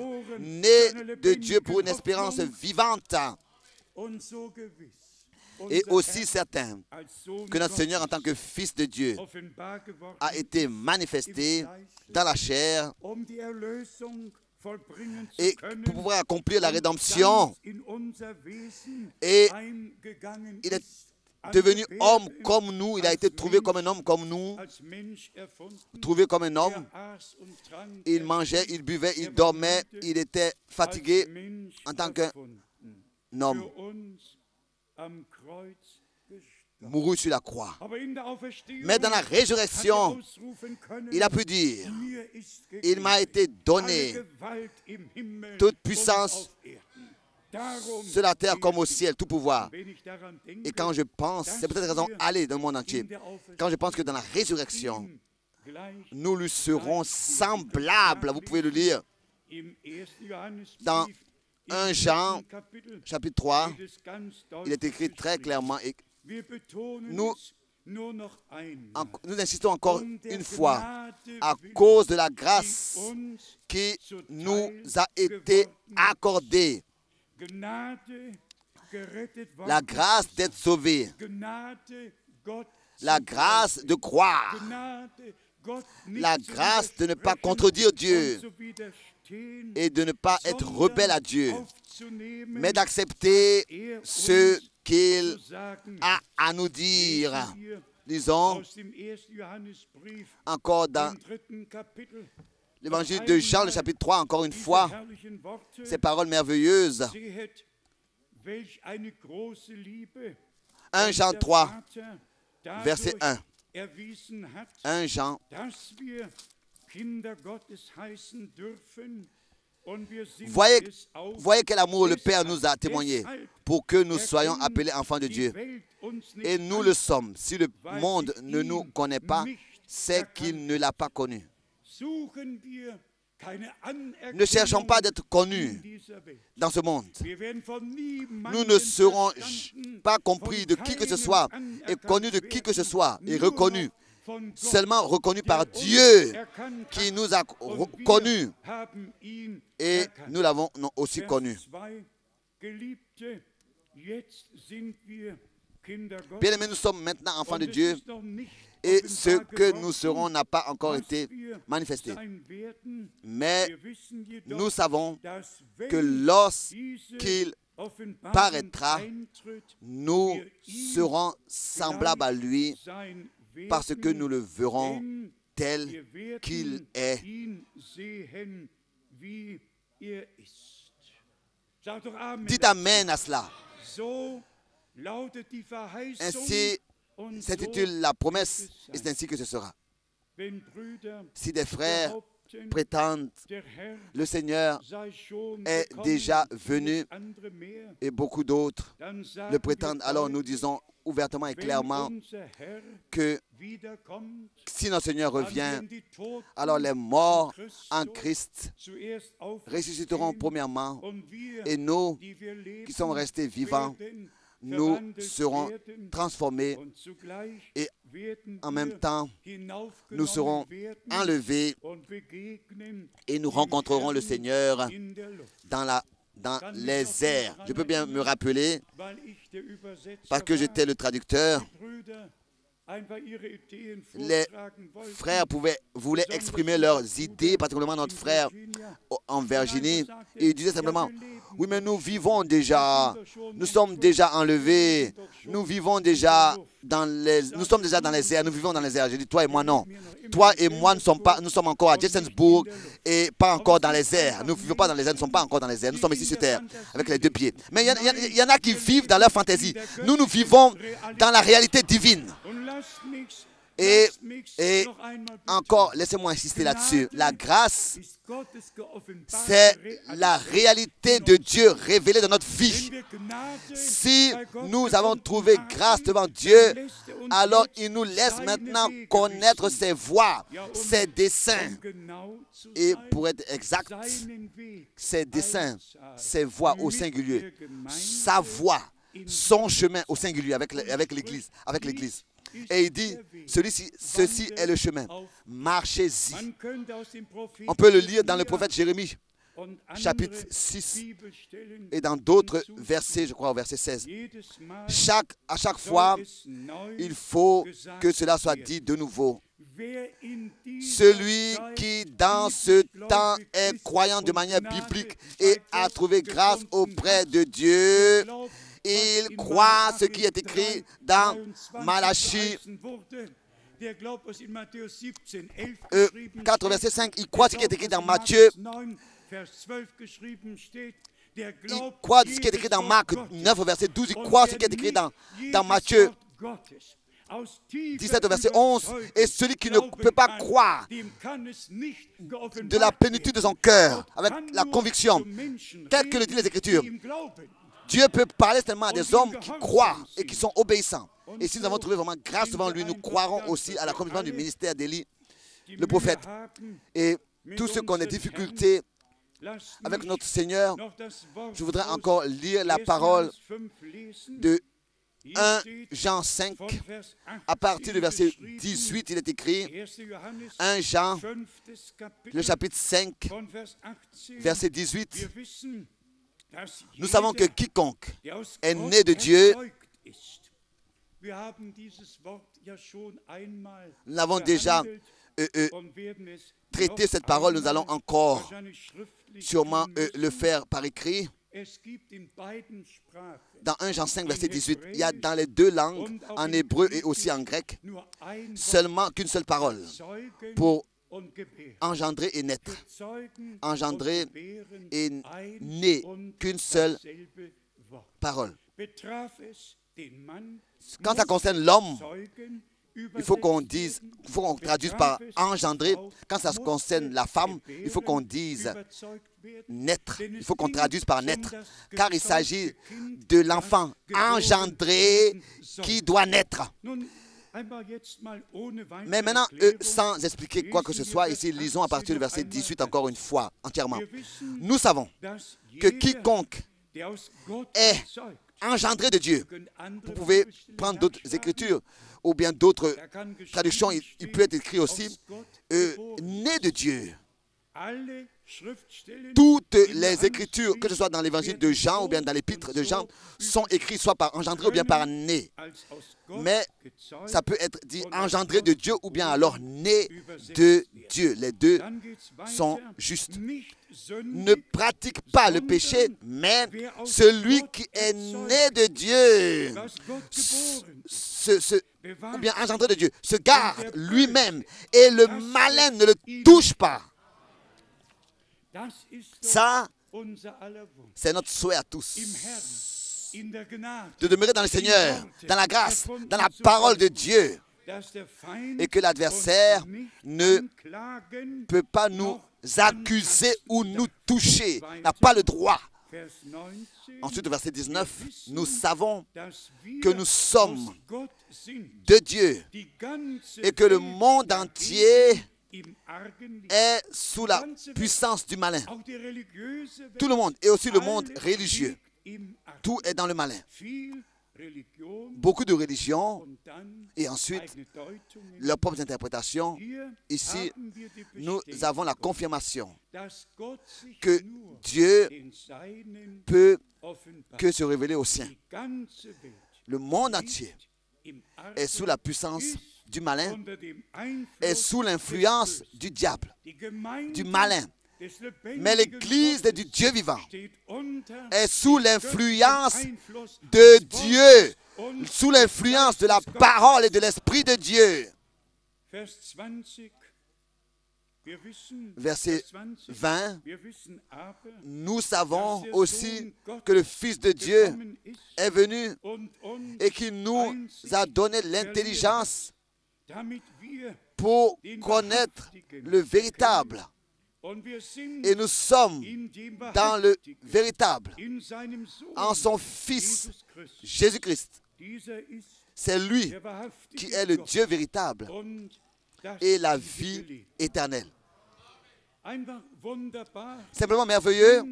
pour une espérance vivante. Et aussi certain que notre Seigneur, en tant que Fils de Dieu, a été manifesté dans la chair et pour pouvoir accomplir la rédemption. Et il est devenu homme comme nous. Il a été trouvé comme un homme comme nous. Trouvé comme un homme. Il mangeait, il buvait, il dormait. Il était fatigué en tant qu'un homme. Mourut sur la croix. Mais dans la résurrection, il a pu dire, il m'a été donné toute puissance sur la terre comme au ciel, tout pouvoir. Et quand je pense, c'est peut-être raison, aller dans le monde entier. Quand je pense que dans la résurrection, nous lui serons semblables. Vous pouvez le lire dans 1 Jean, chapitre 3. Il est écrit très clairement. Et nous insistons encore une fois, à cause de la grâce qui nous a été accordée, la grâce d'être sauvé, la grâce de croire, la grâce de ne pas contredire Dieu et de ne pas être rebelle à Dieu, mais d'accepter ce qu'il a à nous dire. Lisons encore dans l'évangile de Jean, le chapitre 3, encore une fois, ces paroles merveilleuses. 1 Jean 3, verset 1. 1 Jean. Voyez quel amour le Père nous a témoigné pour que nous soyons appelés enfants de Dieu. Et nous le sommes. Si le monde ne nous connaît pas, c'est qu'il ne l'a pas connu. Ne cherchons pas d'être connus dans ce monde. Nous ne serons pas compris de qui que ce soit et connus de qui que ce soit et reconnus. Seulement reconnu par Dieu qui nous a connus et nous l'avons aussi connu. Bien-aimés, nous sommes maintenant enfants de Dieu et ce que nous serons n'a pas encore été manifesté. Mais nous savons que lorsqu'il paraîtra, nous serons semblables à lui parce que nous le verrons tel qu'il est. Dites Amen à cela. Ainsi s'intitule la promesse et c'est ainsi que ce sera. Si des frères prétendent le Seigneur est déjà venu et beaucoup d'autres le prétendent, alors nous disons ouvertement et clairement que si notre Seigneur revient, alors les morts en Christ ressusciteront premièrement et nous qui sommes restés vivants, nous serons transformés et en même temps, nous serons enlevés et nous rencontrerons le Seigneur dans les airs. Je peux bien me rappeler, parce que j'étais le traducteur, les frères voulaient exprimer leurs idées, particulièrement notre frère en Virginie, et il disait simplement, oui, mais nous vivons déjà, nous sommes déjà enlevés, nous vivons déjà nous sommes déjà dans les airs, nous vivons dans les airs. J'ai dit, toi et moi, non. Toi et moi, nous sommes encore à Jetsonsburg et pas encore dans les airs. Nous ne vivons pas dans les airs, nous ne sommes pas encore dans les airs. Nous sommes ici sur terre, avec les deux pieds. Mais il y en a qui vivent dans leur fantaisie. Nous vivons dans la réalité divine. Et encore, laissez-moi insister là-dessus. La grâce, c'est la réalité de Dieu révélée dans notre vie. Si nous avons trouvé grâce devant Dieu, alors il nous laisse maintenant connaître ses voies, ses desseins. Et pour être exact, ses desseins, ses voies au singulier, sa voie, son chemin au singulier avec l'Église. Et il dit, ceci est le chemin, marchez-y. On peut le lire dans le prophète Jérémie, chapitre 6, et dans d'autres versets, je crois au verset 16. À chaque fois, il faut que cela soit dit de nouveau. Celui qui, dans ce temps, est croyant de manière biblique et a trouvé grâce auprès de Dieu, il croit ce qui est écrit dans Malachie 4, verset 5. Il croit ce qui est écrit dans Matthieu. Il croit ce qui est écrit dans Marc 9, verset 12. Il croit ce qui est écrit dans Matthieu 17, verset 11. Et celui qui ne peut pas croire de la plénitude de son cœur, avec la conviction, telle que le disent les Écritures, Dieu peut parler seulement à des hommes qui croient et qui sont obéissants. Et si nous avons trouvé vraiment grâce devant lui, nous croirons aussi à l'accomplissement du ministère d'Élie, le prophète. Et tous ceux qui ont des difficultés avec notre Seigneur, je voudrais encore lire la parole de 1 Jean 5, à partir du verset 18, il est écrit, 1 Jean, le chapitre 5, verset 18, nous savons que quiconque est né de Dieu, nous l'avons déjà traité cette parole, nous allons encore sûrement le faire par écrit. Dans 1 Jean 5, verset 18, il y a dans les deux langues, en hébreu et aussi en grec, seulement qu'une seule parole pour engendrer et naître. Engendrer et né, qu'une seule parole. Quand ça concerne l'homme, il faut qu'on traduise par engendrer. Quand ça concerne la femme, il faut qu'on dise naître. Il faut qu'on traduise par naître. Car il s'agit de l'enfant engendré qui doit naître. Mais maintenant, sans expliquer quoi que ce soit, ici, lisons à partir du verset 18 encore une fois, entièrement. Nous savons que quiconque est engendré de Dieu, vous pouvez prendre d'autres écritures ou bien d'autres traductions, il peut être écrit aussi, né de Dieu. Toutes les écritures, que ce soit dans l'évangile de Jean ou bien dans l'épître de Jean, sont écrites soit par engendré ou bien par né. Mais ça peut être dit engendré de Dieu ou bien alors né de Dieu. Les deux sont justes. Ne pratique pas le péché, mais celui qui est né de Dieu, ou bien engendré de Dieu, se garde lui-même et le malin ne le touche pas. Ça, c'est notre souhait à tous. De demeurer dans le Seigneur, dans la grâce, dans la parole de Dieu. Et que l'adversaire ne peut pas nous accuser ou nous toucher. N'a pas le droit. Ensuite, au verset 19, nous savons que nous sommes de Dieu et que le monde entier est sous la puissance du malin. Tout le monde, et aussi le monde religieux, tout est dans le malin. Beaucoup de religions et ensuite leurs propres interprétations. Ici, nous avons la confirmation que Dieu peut que se révéler aux siens. Le monde entier est sous la puissance du malin, est sous l'influence du diable, du malin. Mais l'Église du Dieu vivant est sous l'influence de Dieu, sous l'influence de la parole et de l'Esprit de Dieu. Verset 20, nous savons aussi que le Fils de Dieu est venu et qu'il nous a donné l'intelligence pour connaître le véritable. Et nous sommes dans le véritable, en son Fils, Jésus-Christ. C'est lui qui est le Dieu véritable et la vie éternelle. Simplement merveilleux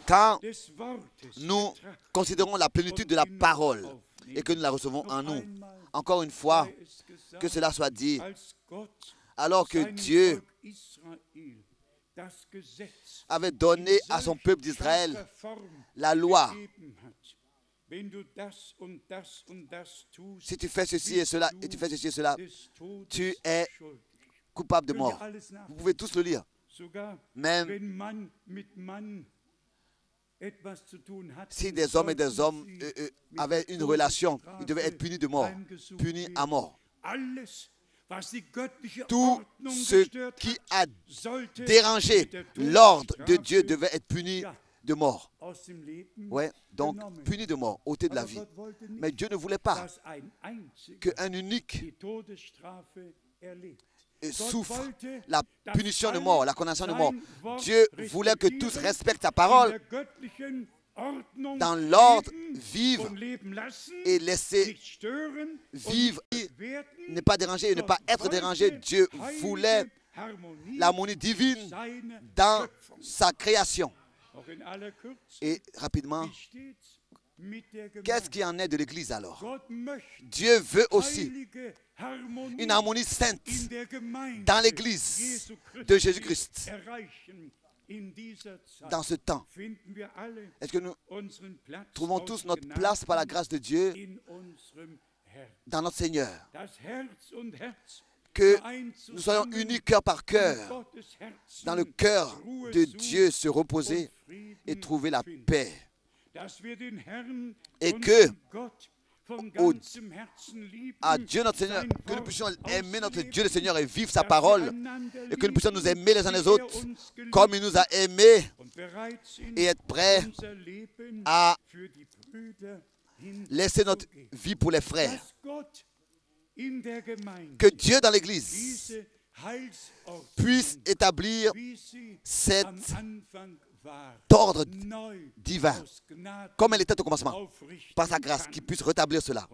quand nous considérons la plénitude de la parole et que nous la recevons en nous. Encore une fois, que cela soit dit, alors que Dieu avait donné à son peuple d'Israël la loi. Si tu fais ceci et cela, et tu fais ceci et cela, tu es coupable de mort. Vous pouvez tous le lire. Même si des hommes et des hommes avaient une relation, ils devaient être punis de mort, punis à mort. Tout ce qui a dérangé l'ordre de Dieu devait être puni de mort. Ouais, donc puni de mort, ôté de la vie. Mais Dieu ne voulait pas qu'un unique souffre la punition de mort, la condamnation de mort. Dieu voulait que tous respectent sa parole dans l'ordre, vivre et laisser vivre, ne pas déranger et ne pas être dérangé. Dieu voulait l'harmonie divine dans sa création. Et rapidement, qu'est-ce qui en est de l'Église alors? Dieu veut aussi une harmonie sainte dans l'Église de Jésus-Christ. Dans ce temps, est-ce que nous trouvons tous notre place par la grâce de Dieu dans notre Seigneur? Que nous soyons unis cœur par cœur, dans le cœur de Dieu, se reposer et trouver la paix. Et que à Dieu notre Seigneur, que nous puissions aimer notre Dieu le Seigneur et vivre sa parole, et que nous puissions nous aimer les uns les autres comme il nous a aimés et être prêts à laisser notre vie pour les frères. Que Dieu dans l'Église puisse établir cet ordre divin, comme elle était au commencement, par sa grâce, qui puisse rétablir cela.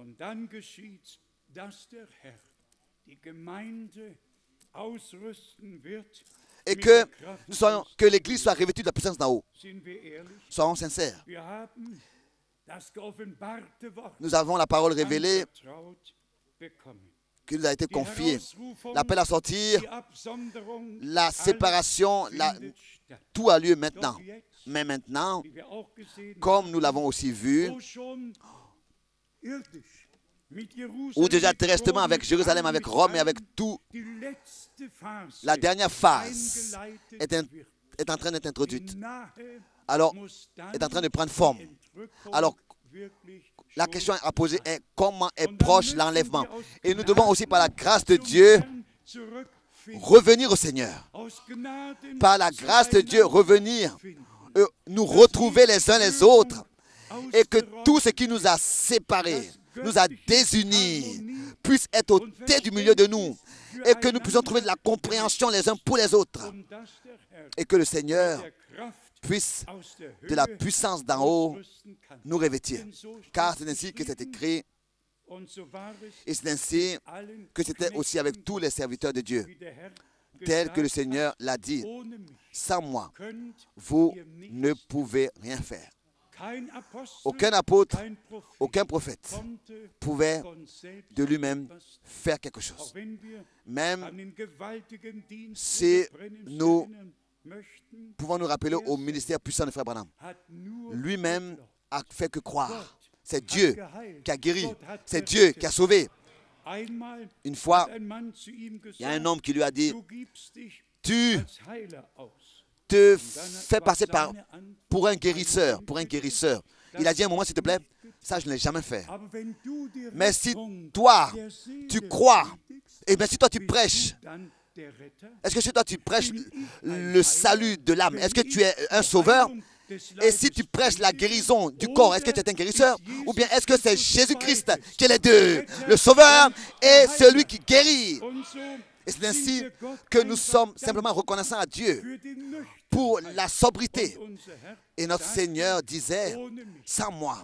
Et que l'Église soit revêtue de la puissance d'en haut. Soyons sincères. Nous avons la parole révélée qui nous a été confiée. L'appel à sortir, la séparation, tout a lieu maintenant. Mais maintenant, comme nous l'avons aussi vu, ou déjà terrestrement avec Jérusalem, avec Rome et avec tout, la dernière phase est en train d'être introduite. Alors, est en train de prendre forme. Alors, la question à poser est comment est proche l'enlèvement. Et nous devons aussi, par la grâce de Dieu, revenir au Seigneur. Par la grâce de Dieu, revenir, nous retrouver les uns les autres. Et que tout ce qui nous a séparés, nous a désunis, puisse être ôté du milieu de nous. Et que nous puissions trouver de la compréhension les uns pour les autres. Et que le Seigneur puisse, de la puissance d'en haut, nous revêtir. Car c'est ainsi que c'est écrit, et c'est ainsi que c'était aussi avec tous les serviteurs de Dieu, tel que le Seigneur l'a dit. Sans moi, vous ne pouvez rien faire. Aucun apôtre, aucun prophète pouvait de lui-même faire quelque chose. Même si nous pouvons nous rappeler au ministère puissant de Frère Branham, lui-même a fait que croire. C'est Dieu qui a guéri. C'est Dieu qui a sauvé. Une fois, il y a un homme qui lui a dit, tu te fais passer pour un guérisseur, Il a dit un moment, s'il te plaît, ça je ne l'ai jamais fait. Mais si toi, tu crois, et bien si toi tu prêches, est-ce que chez toi tu prêches le salut de l'âme? Est-ce que tu es un sauveur? Et si tu prêches la guérison du corps, est-ce que tu es un guérisseur? Ou bien est-ce que c'est Jésus-Christ qui est les deux, le Sauveur et celui qui guérit? Et c'est ainsi que nous sommes simplement reconnaissants à Dieu pour la sobriété. Et notre Seigneur disait, sans moi,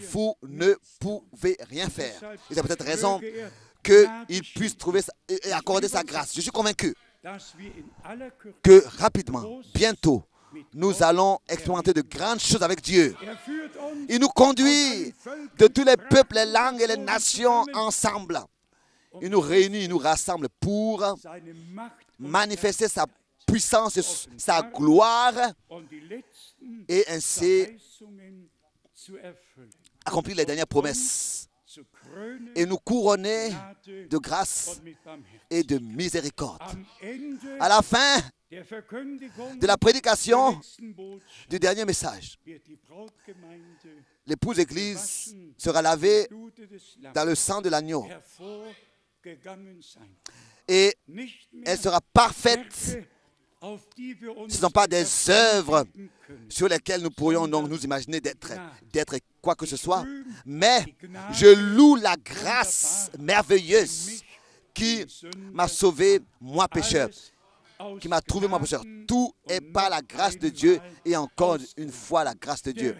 vous ne pouvez rien faire. Et c'est peut-être raison qu'il puisse trouver et accorder sa grâce. Je suis convaincu que rapidement, bientôt, nous allons expérimenter de grandes choses avec Dieu. Il nous conduit de tous les peuples, les langues et les nations ensemble. Il nous réunit, il nous rassemble pour manifester sa puissance, sa gloire et ainsi accomplir les dernières promesses et nous couronner de grâce et de miséricorde. À la fin de la prédication du dernier message, l'épouse Église sera lavée dans le sang de l'agneau et elle sera parfaite. Ce ne sont pas des œuvres sur lesquelles nous pourrions donc nous imaginer d'être quoi que ce soit, mais je loue la grâce merveilleuse qui m'a sauvé, moi pécheur, qui m'a trouvé moi pécheur. Tout est par la grâce de Dieu et encore une fois la grâce de Dieu.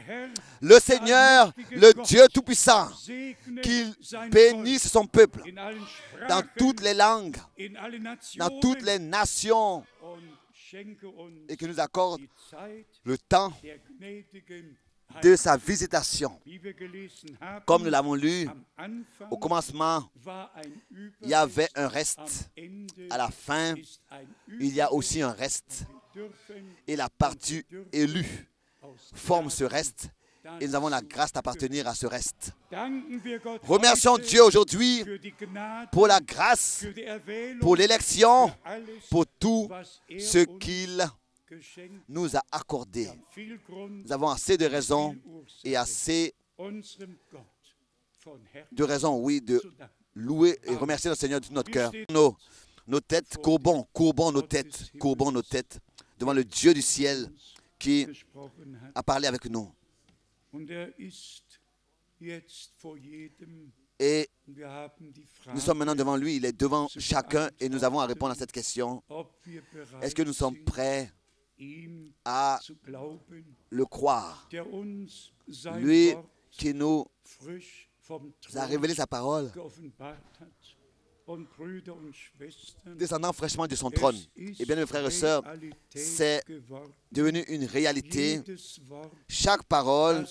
Le Seigneur, le Dieu Tout-Puissant, qu'il bénisse son peuple dans toutes les langues, dans toutes les nations, et qu'il nous accorde le temps de sa visitation. Comme nous l'avons lu, au commencement, il y avait un reste. À la fin, il y a aussi un reste. Et la partie élue forme ce reste. Et nous avons la grâce d'appartenir à ce reste. Remercions Dieu aujourd'hui pour la grâce, pour l'élection, pour tout ce qu'il nous a accordé. Nous avons assez de raisons et assez de raisons, oui, de louer et remercier le Seigneur de tout notre cœur. Nos têtes, courbons nos têtes devant le Dieu du ciel qui a parlé avec nous. Et nous sommes maintenant devant lui, il est devant chacun et nous avons à répondre à cette question. Est-ce que nous sommes prêts à le croire? Lui qui nous a révélé sa parole, descendant fraîchement de son trône. Et bien, mes frères et sœurs, c'est devenu une réalité. Chaque parole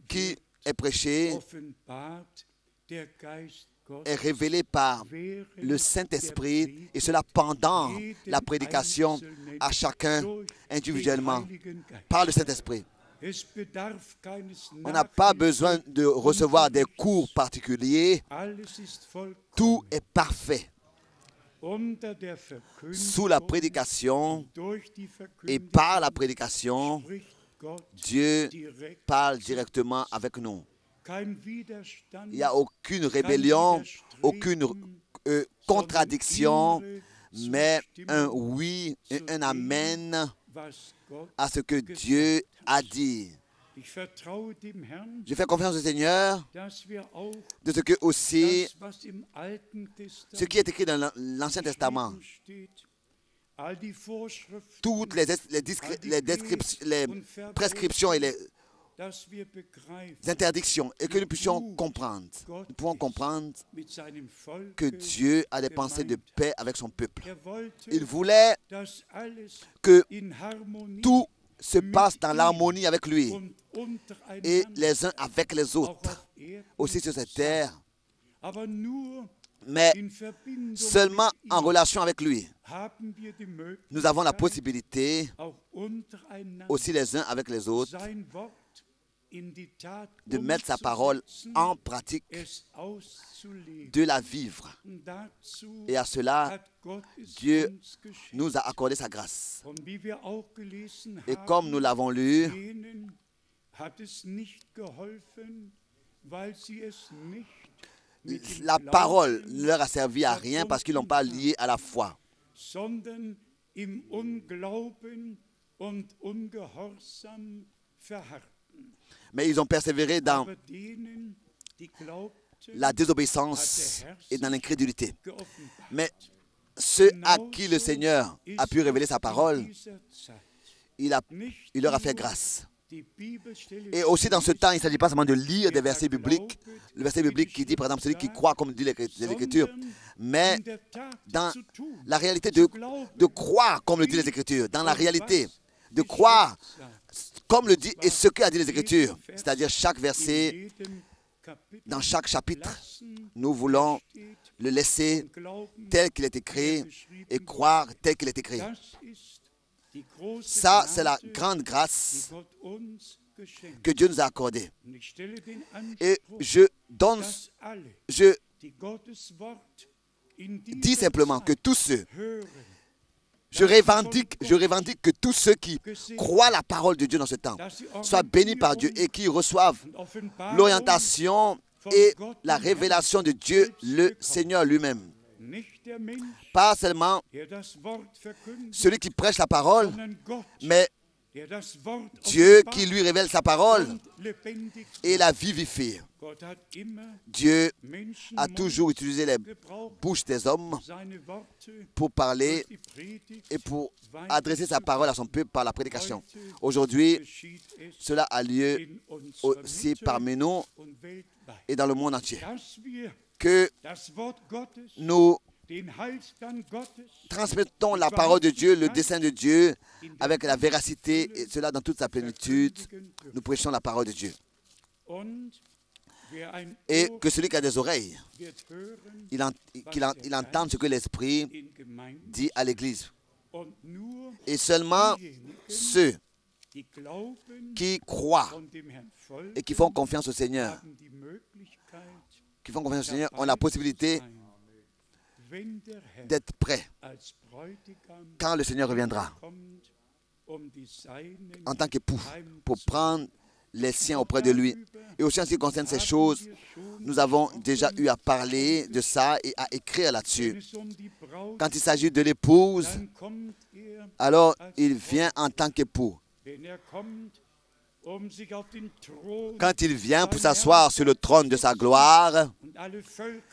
qui est prêchée est révélée par le Saint-Esprit et cela pendant la prédication à chacun individuellement par le Saint-Esprit. On n'a pas besoin de recevoir des cours particuliers. Tout est parfait. Sous la prédication et par la prédication, Dieu parle directement avec nous. Il n'y a aucune rébellion, aucune contradiction, mais un oui et un amen à ce que Dieu a dit. Je fais confiance au Seigneur de ce que aussi, ce qui est écrit dans l'Ancien Testament, toutes les prescriptions et les interdictions, et que nous puissions comprendre. Nous pouvons comprendre que Dieu a des pensées de paix avec son peuple. Il voulait que tout se passe dans l'harmonie avec lui et les uns avec les autres, aussi sur cette terre, mais seulement en relation avec lui. Nous avons la possibilité, aussi les uns avec les autres, de mettre sa parole en pratique, de la vivre. Et à cela, Dieu nous a accordé sa grâce. Et comme nous l'avons lu, la parole ne leur a servi à rien parce qu'ils ne l'ont pas lié à la foi. Mais ils ont persévéré dans la désobéissance et dans l'incrédulité. Mais ceux à qui le Seigneur a pu révéler sa parole, il leur a fait grâce. Et aussi dans ce temps, il ne s'agit pas seulement de lire des versets bibliques, le verset biblique qui dit, par exemple, celui qui croit, comme dit l'Écriture, mais dans la réalité de croire, comme le dit les Écritures, dans la réalité de croire, comme le dit et ce qu'a dit les Écritures, c'est-à-dire chaque verset, dans chaque chapitre, nous voulons le laisser tel qu'il est écrit et croire tel qu'il est écrit. Ça, c'est la grande grâce que Dieu nous a accordée. Et je dis simplement que tous ceux, je revendique que tous ceux qui croient la parole de Dieu dans ce temps soient bénis par Dieu et qui reçoivent l'orientation et la révélation de Dieu, le Seigneur lui-même. Pas seulement celui qui prêche la parole, mais Dieu qui lui révèle sa parole et la vivifie. Dieu a toujours utilisé les bouches des hommes pour parler et pour adresser sa parole à son peuple par la prédication. Aujourd'hui, cela a lieu aussi parmi nous et dans le monde entier. Que nous transmettons la parole de Dieu, le dessein de Dieu, avec la véracité, et cela dans toute sa plénitude. Nous prêchons la parole de Dieu. Et que celui qui a des oreilles, il entende ce que l'Esprit dit à l'Église. Et seulement ceux qui croient et qui font confiance au Seigneur, ont la possibilité d'être prêts quand le Seigneur reviendra en tant qu'époux pour prendre les siens auprès de lui. Et aussi en ce qui concerne ces choses, nous avons déjà eu à parler de ça et à écrire là-dessus. Quand il s'agit de l'épouse, alors il vient en tant qu'époux. Quand il vient pour s'asseoir sur le trône de sa gloire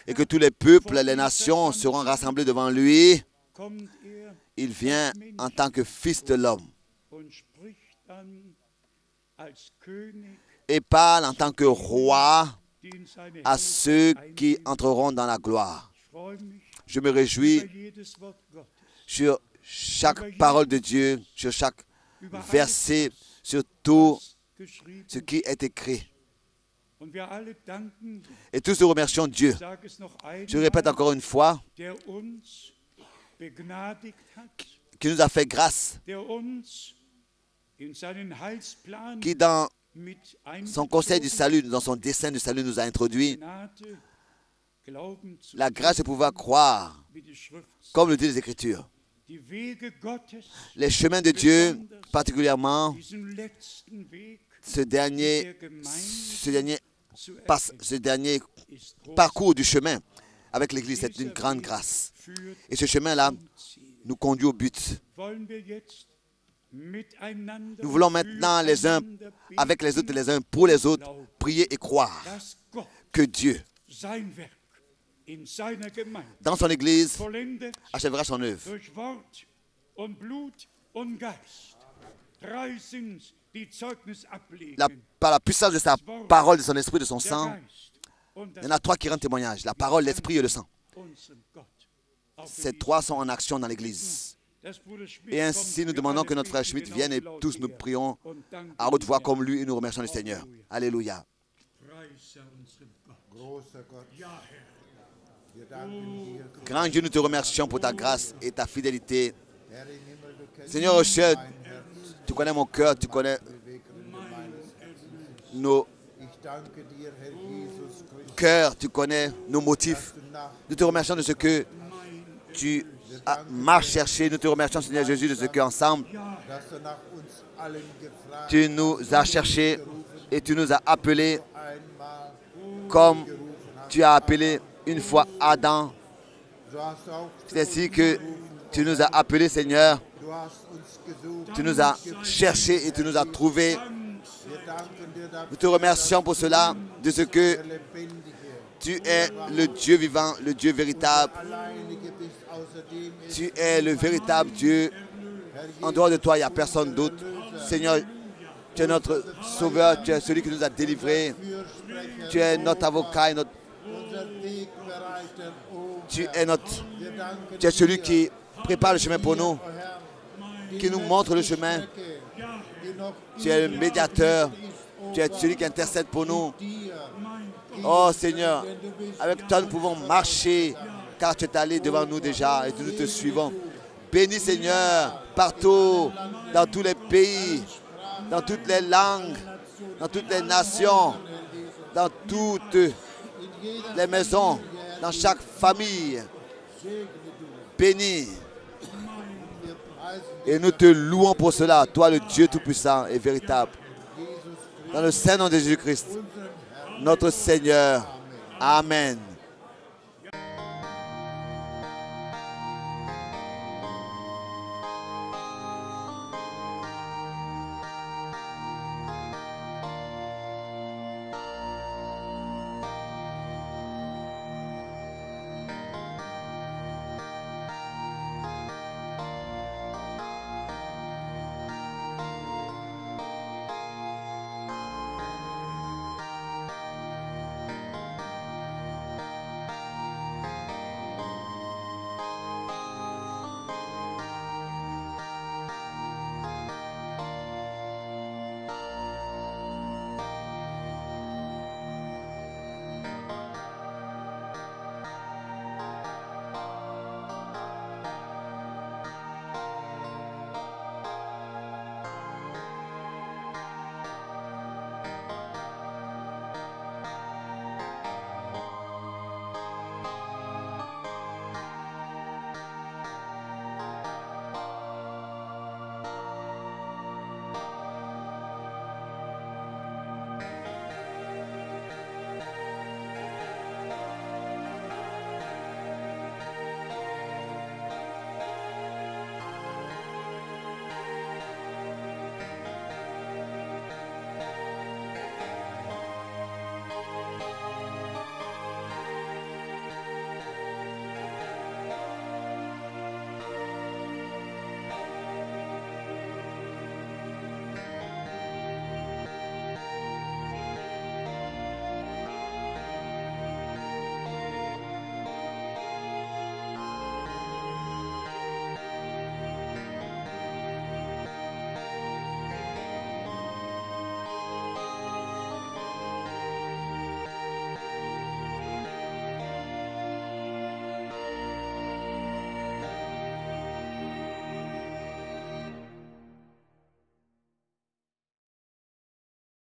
et que tous les peuples, les nations seront rassemblés devant lui, il vient en tant que fils de l'homme et parle en tant que roi à ceux qui entreront dans la gloire. Je me réjouis sur chaque parole de Dieu, sur chaque verset, sur tout ce qui est écrit. Et tous nous remercions Dieu. Je répète encore une fois, qui nous a fait grâce, qui dans son conseil du salut, dans son dessein du salut nous a introduit la grâce de pouvoir croire, comme le disent les Écritures. Les chemins de Dieu, particulièrement ce dernier parcours du chemin avec l'Église, c'est une grande grâce. Et ce chemin-là nous conduit au but. Nous voulons maintenant les uns avec les autres, les uns pour les autres, prier et croire que Dieu, dans son Église, achèvera son œuvre. Par la puissance de sa parole, de son esprit, de son sang, il y en a trois qui rendent témoignage, la parole, l'esprit et le sang. Ces trois sont en action dans l'Église. Et ainsi, nous demandons que notre frère Schmidt vienne et tous nous prions à haute voix comme lui et nous remercions le Seigneur. Alléluia. Grand Dieu, nous te remercions pour ta grâce et ta fidélité. Seigneur au ciel, tu connais mon cœur, tu connais nos cœurs, tu connais nos motifs. Nous te remercions de ce que tu m'as cherché. Nous te remercions, Seigneur Jésus, de ce qu'ensemble, tu nous as cherchés et tu nous as appelés comme tu as appelé une fois Adam. C'est ainsi que tu nous as appelés, Seigneur, Tu nous as cherchés et tu nous as trouvés. Nous te remercions pour cela, de ce que tu es le Dieu vivant, le Dieu véritable. Tu es le véritable Dieu. En dehors de toi, il n'y a personne d'autre. Seigneur, tu es notre sauveur, tu es celui qui nous a délivrés. Tu es notre avocat et tu es celui qui prépare le chemin pour nous, qui nous montre le chemin. Tu es le médiateur, tu es celui qui intercède pour nous. Oh Seigneur, avec toi nous pouvons marcher, car tu es allé devant nous déjà et nous te suivons. Bénis Seigneur, partout, dans tous les pays, dans toutes les langues, dans toutes les nations, dans toutes les maisons, dans chaque famille. Bénis. Et nous te louons pour cela, toi le Dieu Tout-Puissant et véritable. Dans le Saint nom de Jésus-Christ, notre Seigneur. Amen.